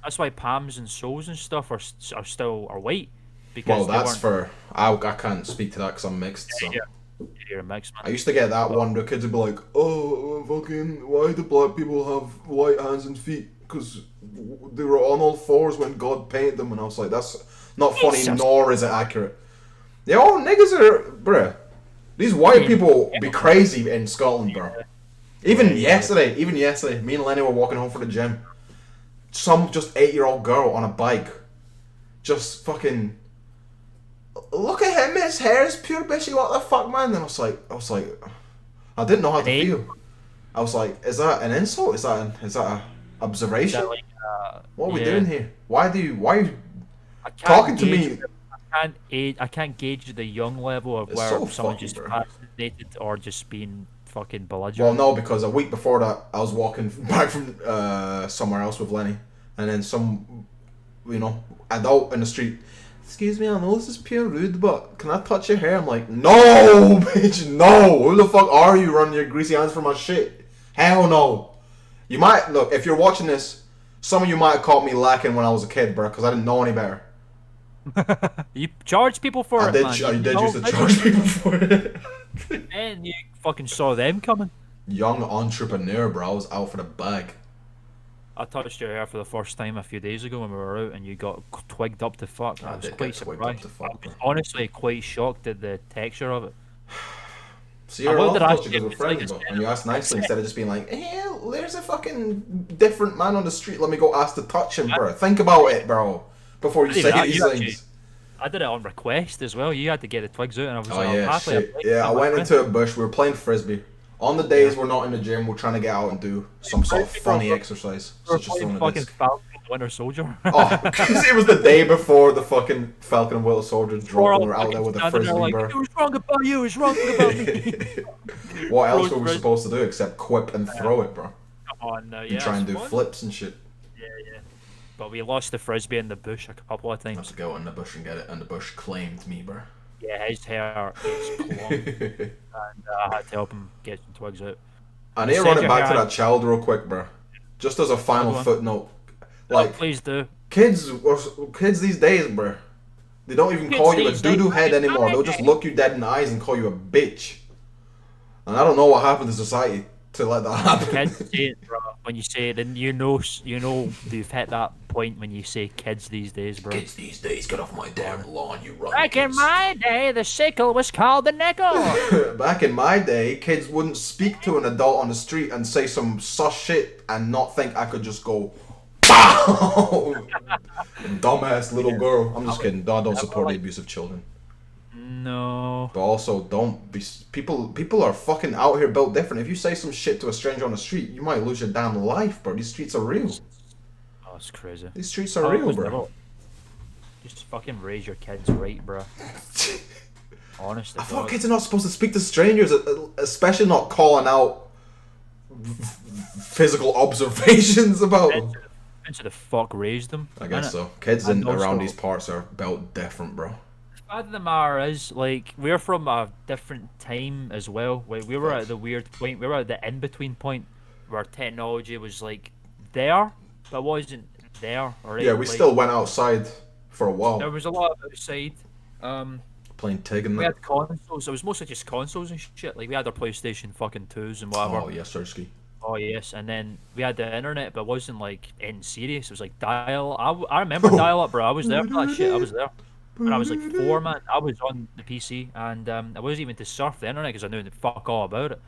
That's why palms and soles and stuff are still white. Because well, that's for I can't speak to that because I'm mixed. So. Yeah, you're a mixed man. I used to get that one. The kids would be like, "Oh, fucking, why do black people have white hands and feet? Because they were on all fours when God painted them." And I was like, "That's not funny, nor is it accurate." Yeah, all niggas are, bruh. These white people be crazy in Scotland, bro. Even yesterday, me and Lenny were walking home from the gym. some just 8-year-old girl on a bike, just fucking. Look at him, his hair is pure bitchy. What the fuck, man? And I was like, I didn't know how to feel. I was like, is that an insult? Is that a observation? Like, what are we doing here? Why are you I can't talking to me? I can't gauge the young level of It's where so someone's fucky, just bro. fascinated or just being fucking Well, belligerent. no, because a week before that, I was walking back from somewhere else with Lenny, and then some, adult in the street. Excuse me, I know this is pure rude, but can I touch your hair? I'm like, no, bitch, no. Who the fuck are you running your greasy hands for my shit? Hell no. You might, look, if you're watching this, some of you might have caught me lacking when I was a kid, bro, because I didn't know any better. You charge people for I it, did, man. I did used to charge people for it. And you fucking saw them coming. Young entrepreneur, bro. I was out for the bag. I touched your hair for the first time a few days ago when we were out, and you got twigged up to fuck. I was did quite get twigged up surprised. to fuck, I was bro. honestly quite shocked at the texture of it. So you're I a wanted to love ask culture you because if we're it's friends, like bro. And you ask nicely instead of just being like, hey, there's a fucking different man on the street. Let me go ask to touch him, bro. Think about it, bro, before you say these things. I did it on request as well. You had to get the twigs out, and I was like, Yeah, happily shit. Yeah, I went into a bush. We were playing frisbee. On the days we're not in the gym, we're trying to get out and do some sort of funny exercise. We're Such as playing throwing a fucking disc. Falcon and Winter Soldier. Oh, because it was the day before the fucking Falcon and Winter Soldier dropped, and we were out there with a frisbee, like, bro. it was wrong about you, it was wrong about me. What else were we supposed to do except quip and throw it, bro? Come on, And yeah. try and do fun. flips and shit. Yeah. But we lost the frisbee in the bush a couple of I have times. to go in the bush and get it, and the bush claimed me, bro. Yeah, his hair is long, and I had to help him get some twigs out. I need to run it back to that child real quick, bro. Just as a final footnote, like Please do. kids these days, bro, they don't even call you a doo-doo head anymore. They'll just look you dead in the eyes and call you a bitch. And I don't know what happened to society to let that happen. Kids say it, bro. When you say it, then you know you've hit that point when you say kids these days, bro. Kids these days, get off my damn lawn, you run. Back in my day, the sickle was called the nickel. Back in my day, kids wouldn't speak to an adult on the street and say some sus shit and not think I could just go, BOW! Dumbass little girl. I'm just kidding. I don't support the abuse of children. No. But also, don't be. People are fucking out here built different. If you say some shit to a stranger on the street, you might lose your damn life, bro. These streets are real. Oh, it's crazy. These streets are real, bro. Just fucking raise your kids right, bro. Honestly, I thought kids are not supposed to speak to strangers, especially not calling out physical observations about them. Into the fuck raised them. I guess innit? so. Kids And around also- these parts are built different, bro. The fact of the matter is, like, we're from a different time as well. We were at the weird point. We were at the in-between point where technology was like there, but wasn't there. Right? Yeah, we like, still went outside for a There while, was a lot of outside. playing Tig and We that. had consoles. It was mostly just consoles and shit. Like we had our PlayStation fucking 2s and whatever. Oh, yes, Sirski. Oh yes, and then we had the internet, but it wasn't like in serious. It was like dial. I remember dial up, bro. I was there for that shit. I was there when I was like 4, man. I was on the PC, and I wasn't even to surf the internet because I knew the fuck all about it.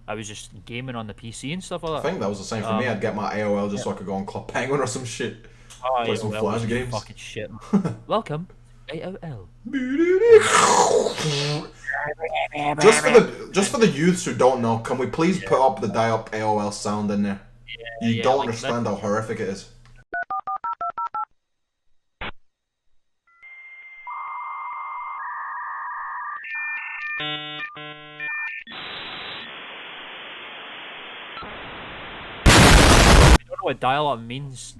I was just gaming on the PC and stuff I like that. think that was the same for me. I'd get my AOL just so I could go on Club Penguin or some shit. Oh, play some AOL Flash was games. Fucking shit. Welcome, AOL. Just for the youths who don't know, can we please put up the dial-up AOL sound in there? You don't like understand how horrific it is. I don't know what dial-up means.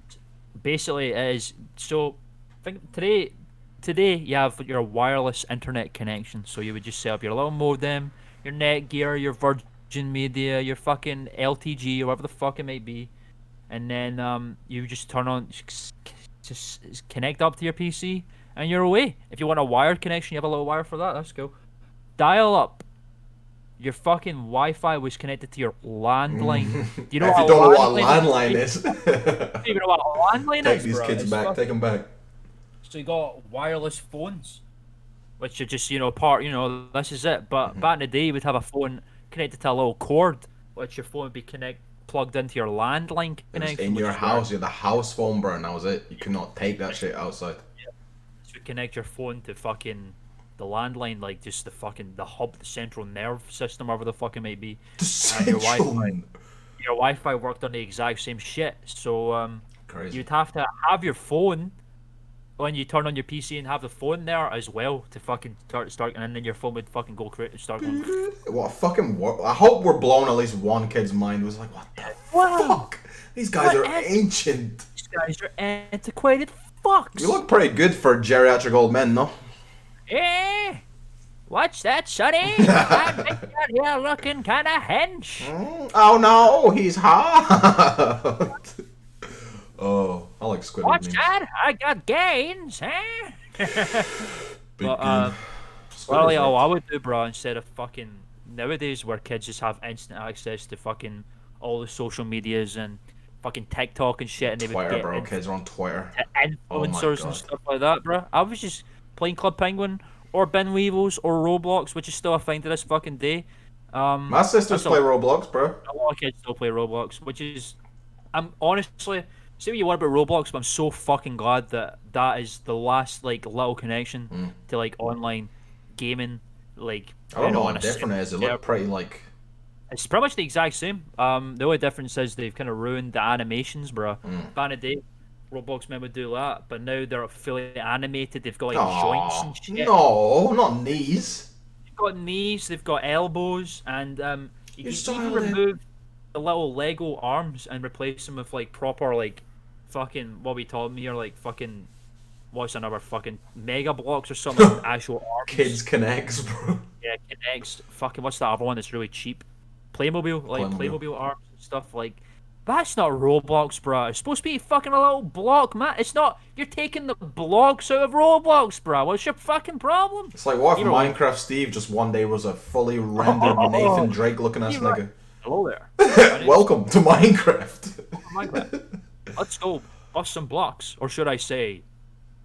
Basically, it is so. Think today you have your wireless internet connection. So you would just set up your little modem, your Netgear, your Virgin Media, your fucking LTG or whatever the fuck it might be, and then you just turn on, just connect up to your PC, and you're away. If you want a wired connection, you have a little wire for that. That's cool. Dial-up. Your fucking Wi-Fi was connected to your landline. Do you know If you what don't know what a landline landline is, You don't even know what a landline take is, these bro. kids It's back. fucking- Take them back. So you got wireless phones, which are just this is it. But back in the day, you would have a phone connected to a little cord, which your phone would be plugged into your landline It was connection. in which your is where house. You had the house phone, bro, and that was it. You could not take that shit outside. you connect your phone to fucking the landline, like just the hub, the central nerve system, whatever the fuck it might be. The Your central. Your Wi-Fi worked on the exact same shit. So Crazy. you'd have to have your phone when you turn on your PC and have the phone there as well to fucking start, and then your phone would fucking go start going. What a fucking I hope we're blowing at least one kid's mind. Was like, what the fuck? These guys are ancient. These guys are antiquated fucks. You look pretty good for geriatric old men, no? Eh? What's that, Sonny? I bet you're here looking kind of hench. Oh no, he's hot. Oh, I like Squidward What's memes. that? I got gains, eh? Big But, game. Well, Squidward's yeah, right. I would do, bro, instead of fucking nowadays where kids just have instant access to fucking all the social medias and fucking TikTok and shit, and they would Twitter, get bro. Kids are on Twitter. Oh my influencers and God. stuff like that, bro. I was just playing Club Penguin or Ben Weevils or Roblox, which is still a thing to this fucking day. My sisters that's play Roblox, bro. a lot of kids still play Roblox, which is, I'm honestly, say what you want about Roblox, but I'm so fucking glad that that is the last like little connection to like online gaming. Like, I don't know on how a different it is. It looked pretty like. It's pretty much the exact same. The only difference is they've kind of ruined the animations, bro. Back in the day, Roblox men would do that, but now they're fully animated. They've got like joints and shit. No, not knees. They've got knees, they've got elbows, and you can so even early. remove the little Lego arms and replace them with like proper like fucking what we call them here, like fucking what's another fucking mega blocks or something. Actual arms. Kids connects, bro. Yeah, connects. Fucking what's the other one that's really cheap? Playmobil, like Playmobil arms and stuff like. That's not Roblox, bro. It's supposed to be fucking a little block, man. It's not. You're taking the blocks out of Roblox, bro. What's your fucking problem? It's like, what if You're right. Minecraft Steve just one day was a fully rendered Nathan Drake looking ass You're right. nigga? Hello there. Welcome to Minecraft. Minecraft. Let's go bust some blocks, or should I say,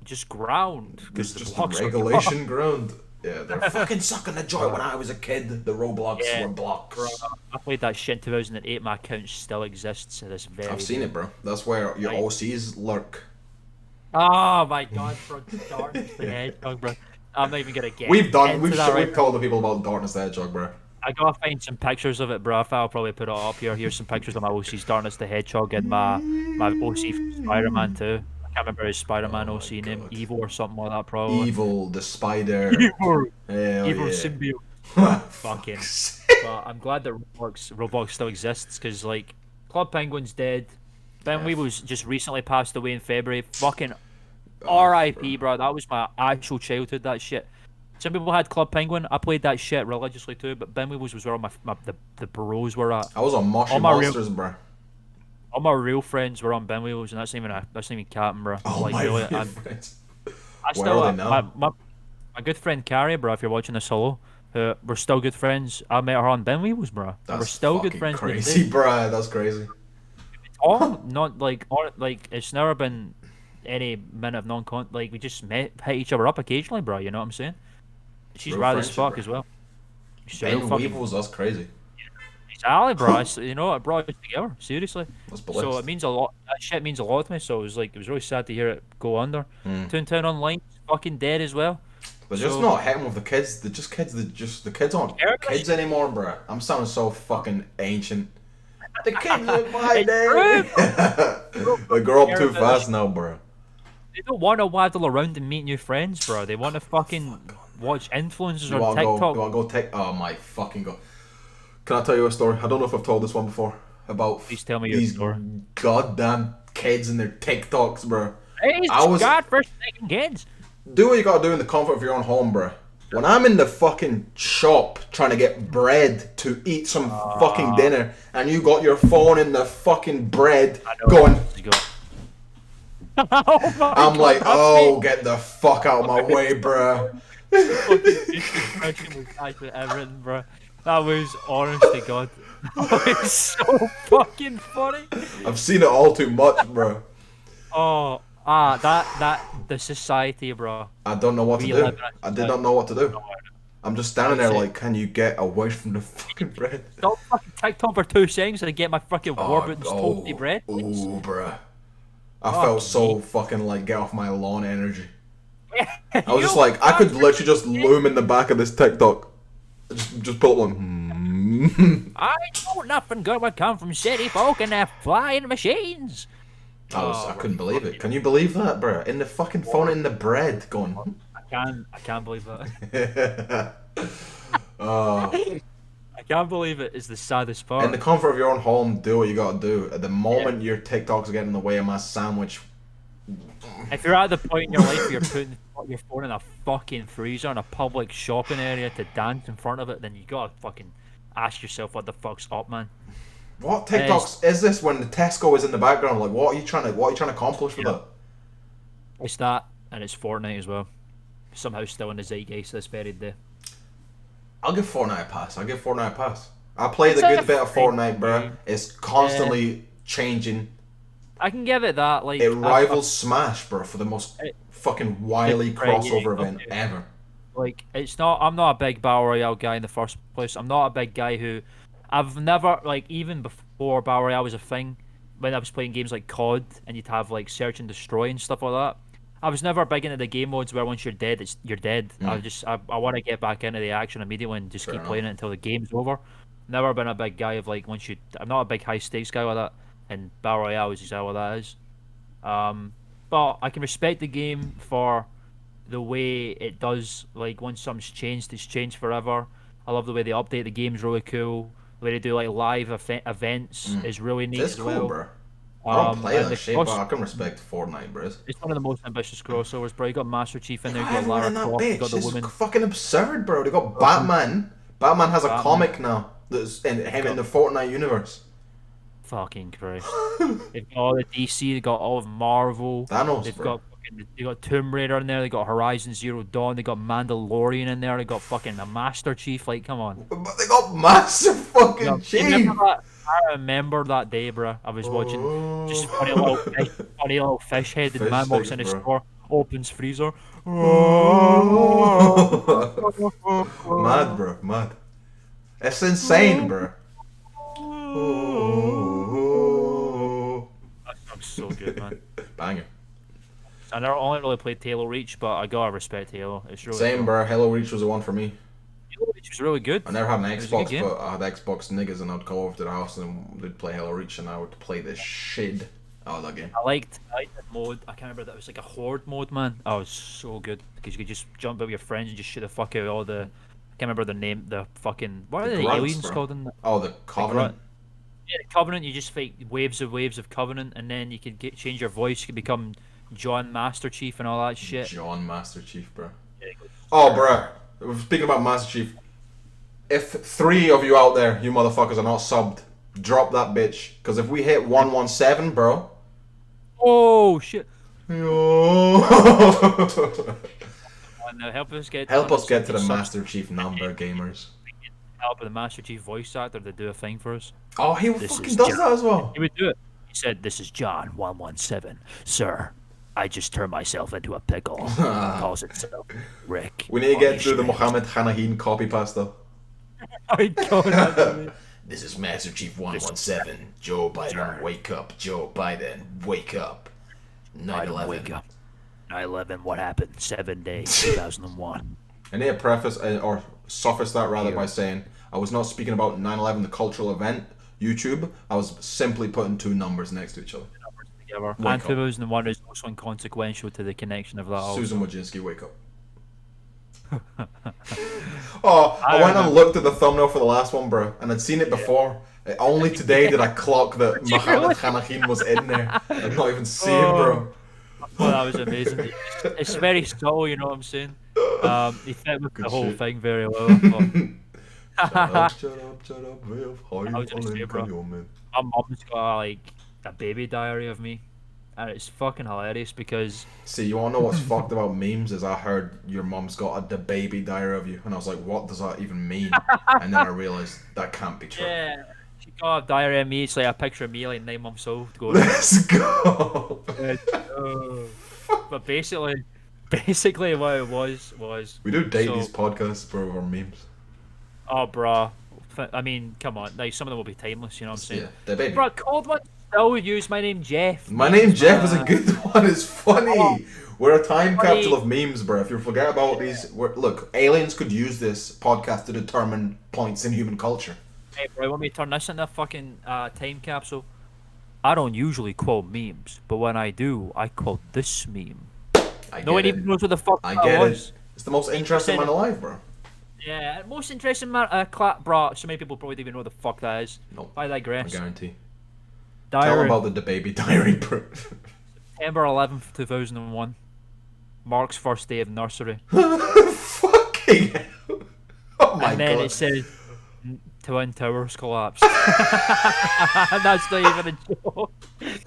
just ground? It's Because the just blocks are regulation ground. Yeah, they're fucking sucking the joy when I was a kid. The Roblox Yeah, were blocks. I played that shit in 2008. My account still exists to this very. I've seen day. it, bro. That's where your Right. OCs lurk. Oh my god, bro, Darkness the Hedgehog, bro. I'm not even gonna get. We've into that right we've told the people about Darkness the Hedgehog, bro. I gotta find some pictures of it, bro. I think I'll probably put it up here. Here's some pictures of my OC's Darkness the Hedgehog and my OC from Spider-Man too. I can't remember his Spider-Man Oh my OC name, God. Evil or something like that, probably. Evil, the spider. Evil, Hell Evil yeah. symbiote. Fucking. But I'm glad that Roblox still exists because like Club Penguin's dead. Ben Weevil's just recently passed away in February. Fucking R.I.P. bro. That was my actual childhood. That shit. Some people had Club Penguin. I played that shit religiously too. But Ben Weevil's was where all the bros were at. I was on Moshi All my real- Monsters, bro. All my real friends were on Ben Weevil's, and that's not even capping, bro. Oh like, my really, real I'm- friends. I Where still, are they now? my good friend Carrie, bro. If you're watching this, hello. We're still good friends. I met her on Ben Weevil's, bro. That's We're still good fucking friends. to this crazy, day. bro. That's crazy. Not like, it's never been any minute of like we just hit each other up occasionally, bro. You know what I'm saying? She's Real rad as friendship, fuck bro. as well. She's Ben real fucking. Weevils, that's crazy. Exactly, bro. You know, it brought us together. Seriously. That's So blessed. it means a lot. That shit means a lot to me. So it was really sad to hear it go under. Toontown Online fucking dead as well. They're just so- not hitting with the kids. They're just kids. The kids aren't Care about kids shit. anymore, bro. I'm sounding so fucking ancient. The kids of my It's day. They grow up Care too about fast shit. now, bro. They don't want to waddle around and meet new friends, bro. They want to fucking watch influencers You on wanna TikTok. go? You wanna go take? Oh my fucking god! Can I tell you a story? I don't know if I've told this one before about Please tell me your these story. goddamn kids and their TikToks, bro. Hey, I was- God first second kids. Do what you gotta do in the comfort of your own home, bro. When I'm in the fucking shop trying to get bread to eat some fucking dinner, and you got your phone in the fucking bread going, Oh my I'm like, God, oh, get the fuck out of my way, bro. Everything, bro. That was honest to God. That was so fucking funny. I've seen it all too much, bro. Oh, that the society, bro. I don't know what to We do. live in a I did not know what to do. I'm just standing there like, can you get away from the fucking bread? Stop fucking TikTok for 2 seconds and get my fucking Warburton's toasty bread, please. Oh, bruh. I felt so fucking like get off my lawn energy. I was just like, I could literally just loom in the back of this TikTok. Just pull up one. I know nothing good would come from city folk and their flying machines. I couldn't believe it. Can you believe that, bruh? In the fucking phone, in the bread, going. I can't believe that. I can't believe it is the saddest part. In the comfort of your own home, do what you gotta do. At the moment your TikToks are getting in the way of my sandwich. If you're at the point in your life where you're putting your phone in a fucking freezer in a public shopping area to dance in front of it, then you gotta fucking ask yourself what the fuck's up, man. What TikToks is this when the Tesco is in the background? Like, what are you trying to accomplish with it? It's that, and it's Fortnite as well. Somehow still in the zeitgeist this very day. I'll give Fortnite a pass. I played a good bit of Fortnite, bruh. It's constantly changing. I can give it that. Like, it rivals Smash, bro, for the most fucking wily crossover event ever. Like, it's not. I'm not a big battle royale guy in the first place. I'm not a big guy who. I've never, like, even before battle royale was a thing, when I was playing games like COD and you'd have like search and destroy and stuff like that. I was never big into the game modes where once you're dead, you're dead. I want to get back into the action immediately and just keep playing it until the game's over. Never been a big guy of like I'm not a big high stakes guy like that, and battle royale is exactly what that is. But I can respect the game for the way it does. Like, once something's changed, it's changed forever. I love the way they update the game's really cool. The way they do like live events is really neat as well. Bro. I don't play that shit, but I can respect Fortnite, bro. It's one of the most ambitious crossovers, bro. You got Master Chief in there, you got Lara Croft, you got the woman. It's fucking absurd, bro. They got Batman. Batman has a comic now that's in the Fortnite universe. Fucking Christ. They've got all the DC, they've got all of Marvel. Thanos, They got Tomb Raider in there, they got Horizon Zero Dawn, they got Mandalorian in there, they got fucking the Master Chief, like, come on. But they got Master fucking Chief! I remember that day, bro. I was watching just funny little fish-headed man walks in the store, opens freezer. Mad, bro, mad. It's insane, bro. That song's so good, man. Banger. I never only really played Halo Reach, but I gotta respect Halo. It's really same, cool. Bro. Halo Reach was the one for me. Halo Reach was really good. I never had an Xbox, but I had Xbox niggas, and I'd go over to the house and they'd play Halo Reach, and I would play the shit out of that game. I liked that mode. I can't remember that. It was like a horde mode, man. Oh, it was so good because you could just jump out with your friends and just shoot the fuck out of all the. I can't remember the name. The fucking what are the aliens called in that? Oh, the Covenant. Yeah, the Covenant. You just fight waves of Covenant, and then you could change your voice. You could become John Master Chief and all that shit. John Master Chief, bro. Oh, bro. Speaking about Master Chief, if 3 of you out there, you motherfuckers, are not subbed, drop that bitch. Because if we hit 117, bro. Oh shit. Yo. Help us get to the Master Chief number, gamers. Help the Master Chief voice actor to do a thing for us. Oh, he fucking does that as well. He would do it. He said, "This is John 117, sir. I just turned myself into a pickle." Calls itself Rick. We need to get through the Mohammed Hanahin copy pasta. This is Master Chief 117. Joe Biden, wake up. Joe Biden, wake up. 9/11. Wake up. 9/11. What happened? 7 days. 2001. I need to preface or suffice that rather by saying I was not speaking about 9/11, the cultural event. YouTube. I was simply putting 2 numbers next to each other. And 2001 is also inconsequential to the connection of that. Susan Wojcinski, wake up. I went and looked at the thumbnail for the last one, bro, and I'd seen it before. Only today did I clock that Mohammed Hanahin was in there. I'd not even see him, bro. Oh, that was amazing. It's very subtle, you know what I'm saying? He fit with the whole thing very well. Shut up, Viv. I was gonna say, bro, my mom's got like a baby diary of me, and it's fucking hilarious because. See, you wanna know what's fucked about memes? Is I heard your mom's got the baby diary of you, and I was like, what does that even mean? And then I realized that can't be true. Yeah, she got a diary of me. It's like a picture of me, like 9 months old. Let's go. But basically, basically what it was We do date so- these podcasts for our memes. oh, bruh. I mean, come on. Like, some of them will be timeless, you know what I'm saying? Yeah, the baby. Bruh, cold one still use my name Jeff. My name Jeff is a man. good one. It's funny. Oh, We're a time funny. capsule of memes, bro. If you forget about these, look, aliens could use this podcast to determine points in human culture. Hey, bro, want me to turn this into a fucking time capsule? I don't usually quote memes, but when I do, I quote this meme. No one even knows what the fuck I that get was. it. It's the most interesting man alive, bro. Yeah, most interesting man. Bro, so many people probably don't even know what the fuck that is. Nope. I I digress. guarantee. Tell them Diary, about the baby diary, bro. September 11th, 2001. Mark's first day of nursery. Fucking hell. Oh my And then god. it says Twin Towers collapsed. That's not even a joke.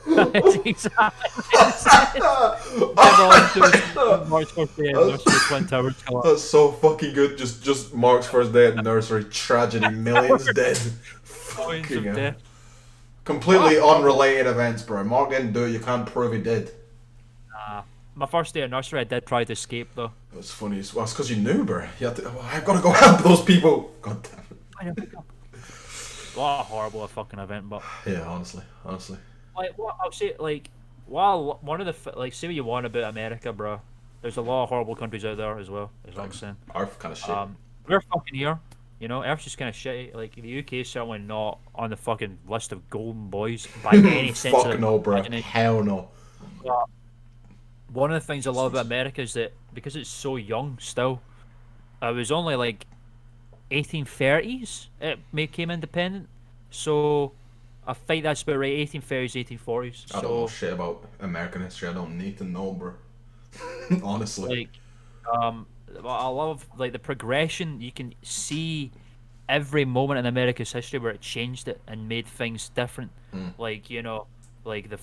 That's exactly Mark's first day of nursery. Twin Towers collapsed. That's so fucking good. Just Mark's first day at nursery. Tragedy. Millions dead. Millions Fucking of hell. death. Completely unrelated events, bro. Mark didn't do it. You can't prove he did. My first day of nursery, I did try to escape though. It was funny. Well, it's because you knew, bro. You had to. Oh, I've got to go help those people. God damn it. What a horrible fucking event, but Yeah, honestly. like what I'll say, like while one of the like say what you want about America, bro. There's a lot of horrible countries out there as well. Is what I'm saying. Earth kind of shit. We're fucking here. You know, Earth's just kind of shitty. Like the UK is certainly not on the fucking list of golden boys by any sense of Fuck the no, bro. imagination. Hell no. But one of the things I love about America is that because it's so young still, it was only like 1830s it came independent. So I think that's about right. 1830s, 1840s. I don't know So shit about American history. I don't need to know, bro. Honestly. like, I love like the progression. You can see every moment in America's history where it changed it and made things different. Like, you know, like the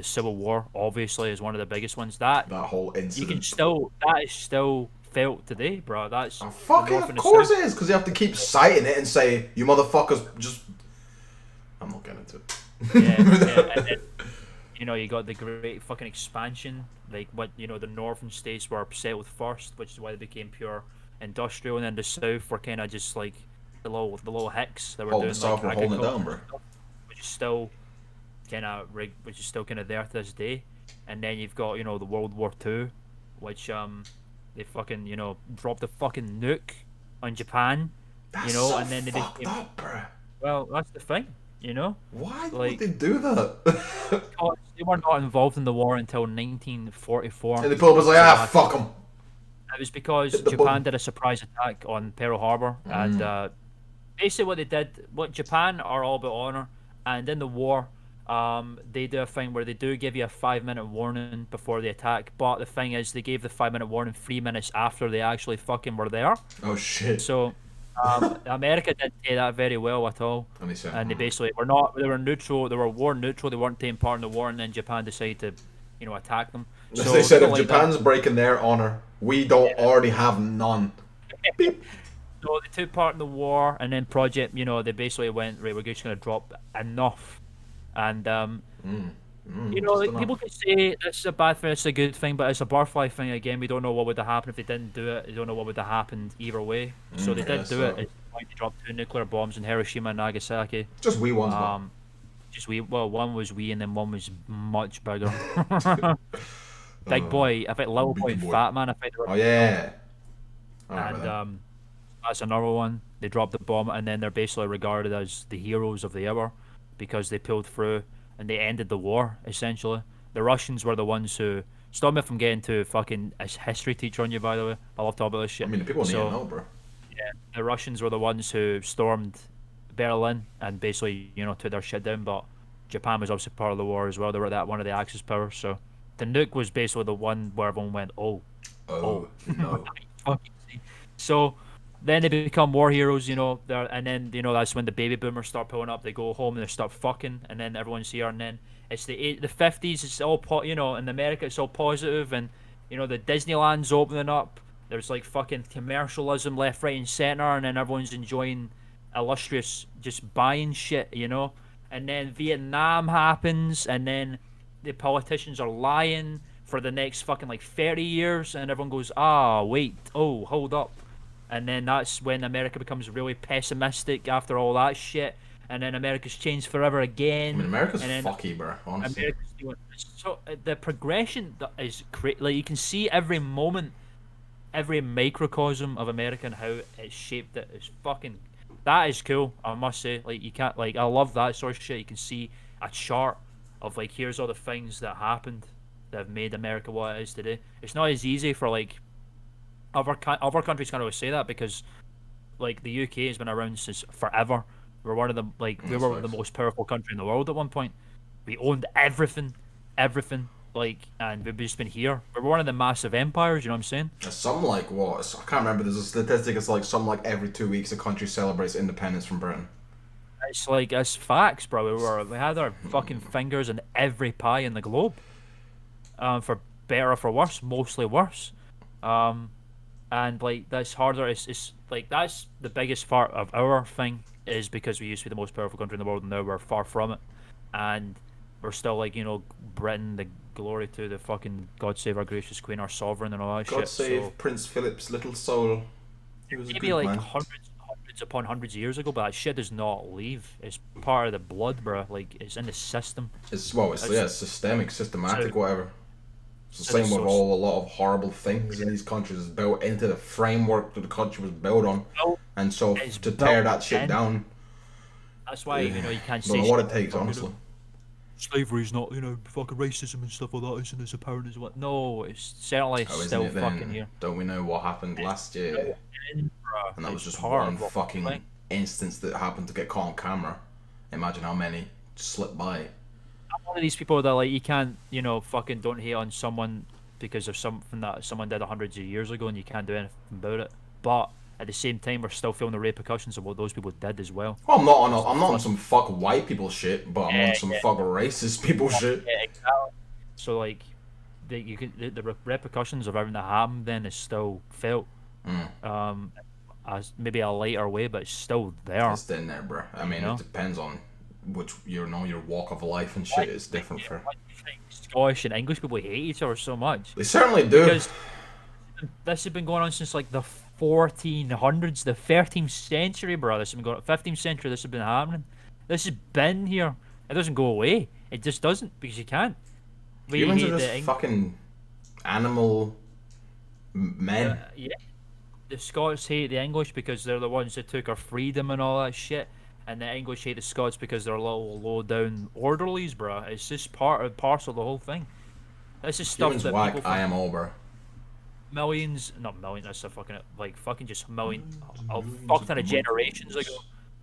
Civil War obviously is one of the biggest ones. That whole you incident. can still that is still felt today, bro. That's Oh, the fucking, North of and the course South. it is, because you have to keep citing it and say, you motherfuckers just... I'm not getting into it. Yeah. And then, you know, you got the great fucking expansion, like what, you know, the northern states were settled first, which is why they became pure industrial, and then the south were kind of just like the little hicks that were Hold doing the South, like we're holding it down, agriculture bro. stuff, which is still kind of there to this day. And then you've got, you know, the World War II, which they fucking, you know, dropped the fucking nuke on Japan, That's you know, so and then they fucked became, up, bro. well, that's the thing, you know. Why like- would they do that? Because they were not involved in the war until 1944. And the Pope was like, ah, fuck them. It was because Hit the Japan button. did a surprise attack on Pearl Harbor, and basically what Japan are all about honor, and in the war, they do a thing where they do give you a 5-minute warning before the attack, but the thing is they gave the 5-minute warning 3 minutes after they actually fucking were there. Oh, shit. So America didn't take that very well at all, And he said, and they basically they were neutral, they were war neutral, they weren't taking part in the war, and then Japan decided to, you know, attack them. As So they said, stuff if like that. Japan's breaking their honor, we don't already have none. So they took part in the war, and then Project, you know, they basically went, right, we're just going to drop enough. And, you know, like, people can say this is a bad thing, it's a good thing, but it's a butterfly thing again. We don't know what would have happened if they didn't do it. We don't know what would have happened either way. So they did do it. It's like they dropped 2 nuclear bombs in Hiroshima and Nagasaki. Just wee ones, man. Just wee, well, one was wee, and then one was much bigger. Big boy, I think little boy big and boy. fat man, I think they were. Oh, yeah. I remember And that. that's another one. They dropped the bomb, and then they're basically regarded as the heroes of the hour because they pulled through and they ended the war. Essentially, the Russians were the ones who. Stop me if I'm getting to fucking a history teacher on you, by the way. I love talking about this shit. I mean, the people need to know, bro. Yeah, the Russians were the ones who stormed Berlin and basically, you know, took their shit down. But Japan was obviously part of the war as well. They were that one of the Axis powers. So the nuke was basically the one where everyone went, oh. Oh, no. Fucking see. So then they become war heroes, you know. And then, you know, that's when the baby boomers start pulling up. They go home and they start fucking, and then everyone's here. And then it's the 50s. It's all you know, in America it's all positive, and you know the Disneyland's opening up. There's like fucking commercialism left, right, and center, and then everyone's enjoying illustrious just buying shit, you know. And then Vietnam happens, and then the politicians are lying for the next fucking like 30 years, and everyone goes, ah, wait, oh, hold up. And then that's when America becomes really pessimistic after all that shit, and then America's changed forever again. I mean, America's and then fucky, bro, honestly. So the progression that is great. Like, you can see every moment, every microcosm of America and how it's shaped it is fucking... That is cool, I must say. Like, you can't... Like, I love that sort of shit. You can see a chart of, like, here's all the things that happened that have made America what it is today. It's not as easy for, like... Other countries can't always say that because, like, the UK has been around since forever. We're one of the, like, we were the most powerful country in the world at one point. We owned everything, like, and we've just been here. We're one of the massive empires, you know what I'm saying? Some, like, what? I can't remember. There's a statistic. It's like some, like, every 2 weeks a country celebrates independence from Britain. It's like, it's facts, bro. We had our fucking fingers in every pie in the globe. For better or for worse, mostly worse. And, like, that's harder. It's like, that's the biggest part of our thing, is because we used to be the most powerful country in the world, and now we're far from it. And we're still, like, you know, Britain, the glory to the fucking God save our gracious queen, our sovereign, and all that shit. God save Prince Philip's little soul. He was a maybe good like man. hundreds upon hundreds of years ago, but that shit does not leave. It's part of the blood, bro. Like, it's in the system. It's systemic, systematic, So- whatever. It's the so same it's with so- a lot of horrible things in these countries. It's built into the framework that the country was built on, and so It's to tear built that shit in. say That's why, you know, you can't don't say know what shit it takes, about, you honestly. know, slavery's not, you know, fucking racism and stuff like that isn't as apparent as what. No, it's certainly How isn't still it then? fucking here. Don't we know what happened last year? And that was It's just part one of what we're fucking playing. instance that happened to get caught on camera. Imagine how many slipped by. I'm one of these people that, like, you can't, you know, fucking don't hate on someone because of something that someone did hundreds of years ago and you can't do anything about it. But at the same time, we're still feeling the repercussions of what those people did as well. Well, I'm not on some fuck white people shit, but I'm on some fuck racist people shit. Yeah, exactly. So, like, the repercussions of everything that happened then is still felt. As maybe a lighter way, but it's still there. It's in there, bro. I mean, You know? it depends on which your walk of life and shit is different for. Why do you think Scottish and English people hate each other so much? They certainly do. Because this has been going on since, like, the 1400s, the 13th century, bro. This has been going on, 15th century. This has been happening. This has been here. It doesn't go away. It just doesn't, because you can't. We Humans hate are just fucking animal men. yeah. The Scots hate the English because they're the ones that took our freedom and all that shit, and the English hate the Scots because they're little low down orderlies, bro. It's just part of parcel of the whole thing. This is stuff Humans that whack. people I am over. not millions. That's a fucking just million, a fuck ton of generations ago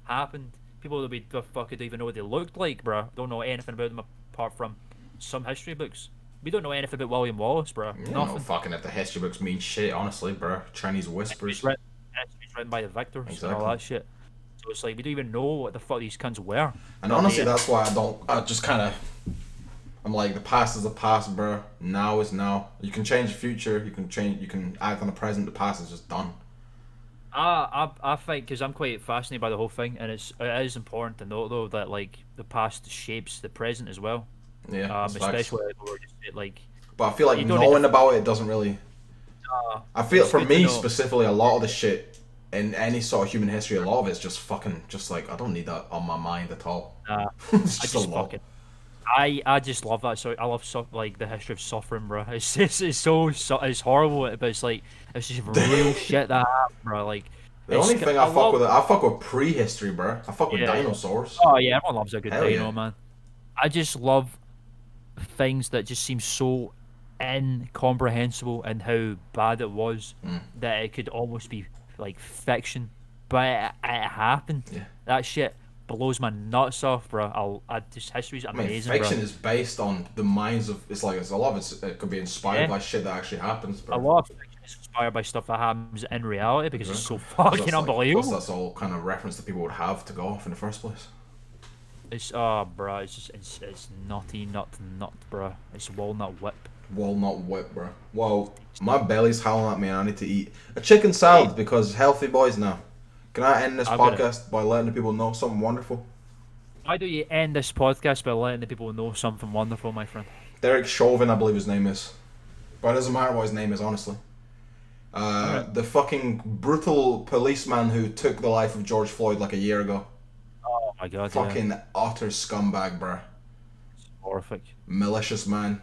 happened. People that we fucking don't even know what they looked like, bro. Don't know anything about them apart from some history books. We don't know anything about William Wallace, bro. You don't Nothing. know fucking if the history books mean shit, honestly, bro. Chinese whispers. It's written by the victors and all that shit. So it's like we don't even know what the fuck these cunts were. And honestly, that's why I'm like, the past is the past, bro. Now is now. You can change the future. You can act on the present. The past is just done. I think, because I'm quite fascinated by the whole thing, and it is important to note though that, like, the past shapes the present as well. Yeah, that's facts. Especially like. But I feel like you don't knowing about it doesn't really. I feel it's for good to me know. specifically, a lot of the shit in any sort of human history, a lot of it's just fucking, just like, I don't need that on my mind at all. It's I just just a lot. fucking. I just love that. So I love like the history of suffering, bro. It's it's it's horrible, but it's like it's just real shit that happened, bro. Like The only thing I fuck with prehistory, bro. I fuck with Yeah. dinosaurs. Oh yeah, everyone loves a good Hell dino, yeah. man. I just love things that just seem so incomprehensible and how bad it was that it could almost be like fiction, but it happened. Yeah. That shit blows my nuts off, bro. History's I mean, amazing, fiction bro. is based on the minds of. It's a lot of it could be inspired Yeah. by shit that actually happens, bro. A lot of fiction is inspired by stuff that happens in reality because it's so Exactly. fucking That's like- unbelievable. that's all kind of reference that people would have to go off in the first place. It's bro, it's just it's nutty nut, bro. It's walnut whip. Walnut whip, bro. Whoa, my belly's howling at me and I need to eat a chicken salad because healthy boys now. Can I end this I'm gonna- podcast by letting the people know something wonderful? Why do you end this podcast by letting the people know something wonderful, my friend? Derek Chauvin, I believe his name is. But it doesn't matter what his name is, honestly. The fucking brutal policeman who took the life of George Floyd like a year ago. Oh my god. Fucking utter scumbag, bruh. It's horrific. Malicious man.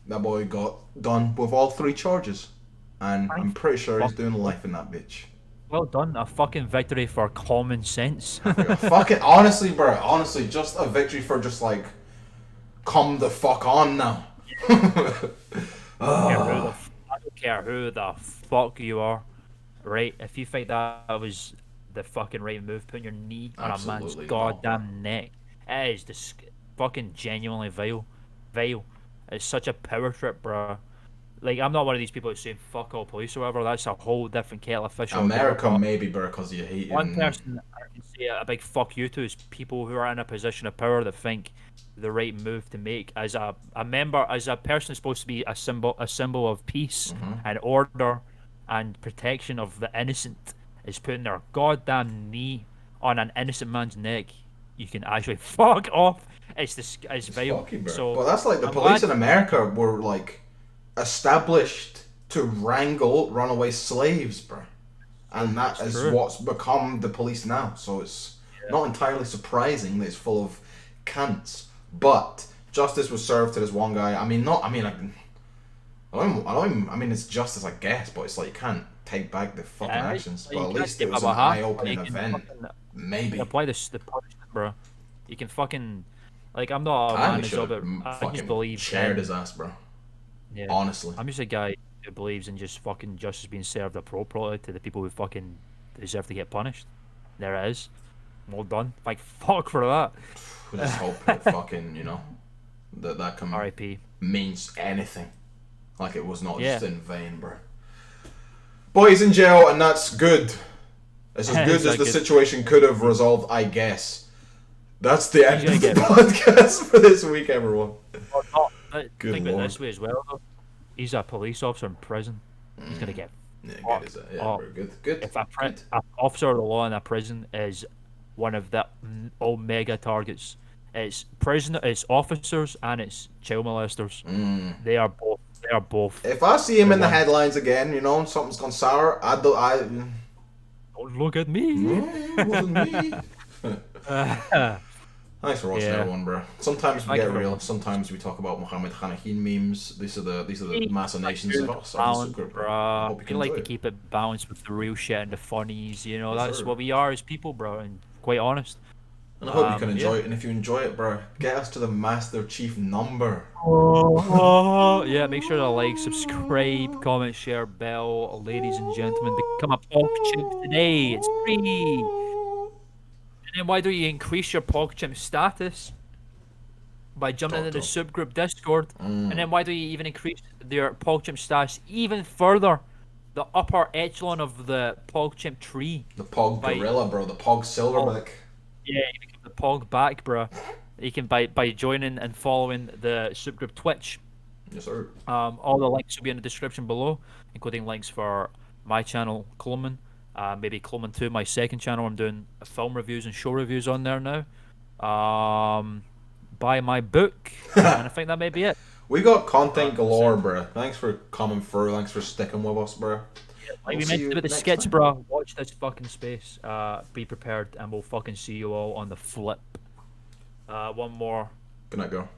That boy got done with all 3 charges. And I'm pretty sure he's doing life in that bitch. Well done. A fucking victory for common sense. Fucking honestly, bruh. Honestly, just a victory for just like, come the fuck on now. I don't care who the fuck you are, right? If you think that was the fucking right move, putting your knee on a man's goddamn neck, it is fucking genuinely vile. It's such a power trip, bro. Like, I'm not one of these people who's saying fuck all police or whatever. That's a whole different kettle of fish. America maybe, bro, because you hate one person I can say a big fuck you to is people who are in a position of power that think the right move to make as a member, as a person who's supposed to be a symbol of peace and order and protection of the innocent, is putting their goddamn knee on an innocent man's neck. You can actually fuck off. It's vile. So, but that's like the police in America were like established to wrangle runaway slaves, bro, and that is what's become the police now. So it's not entirely surprising that it's full of cunts. But justice was served to this one guy. I mean, it's justice, I guess, but it's like you can't take back the fucking actions. But at least it was an eye-opening event. Maybe apply the punishment, bro. You can fucking I'm not a man who's but I just believe shared his ass, bro. Yeah, honestly, I'm just a guy who believes in just fucking justice being served appropriately to the people who fucking deserve to get punished. There it is. Well done. Like, fuck for that. We just hope that fucking, that can R.I.P. means anything. Like it was not just in vain, bro. Boy's in jail, and that's good. It's as good as the situation could have resolved, I guess. That's the end of the podcast for this week, everyone. Good think about it this way as well, though. He's a police officer in prison. He's gonna get. Yeah, good. Very good. Good. If an officer of the law in a prison is one of the omega targets, it's officers and it's child molesters. They are both. If I see him in the headlines again, and something's gone sour, don't look at me. It wasn't me. Thanks for watching, everyone, bro. Sometimes we get real. Sometimes we talk about Mohammed Khanakhin memes. These are the machinations of us. Bro. We like to keep it balanced with the real shit and the funnies. That's what we are as people, bro. And quite honest. And I hope you can enjoy it. And if you enjoy it, bro, get us to the Master Chief number. Yeah, make sure to like, subscribe, comment, share, bell, ladies and gentlemen. Become a PogChimp today. It's free. And then why don't you increase your PogChimp status by jumping into the Soop Groop Discord? And then why don't you even increase your PogChimp status even further? The upper echelon of the PogChimp tree. The Pog Gorilla, bro. The Pog Silverback. Yeah, you become the Pog back, bro. You can by joining and following the Soop Groop Twitch. Yes, sir. All the links will be in the description below, including links for my channel, Klman. Maybe Klman 2, my second channel. I'm doing film reviews and show reviews on there now. Buy my book, and I think that may be it. We got content galore, bro. Thanks for coming through. Thanks for sticking with us, bro. Like we mentioned with the skits, bro. Watch this fucking space. Be prepared, and we'll fucking see you all on the flip. One more. Good night, go.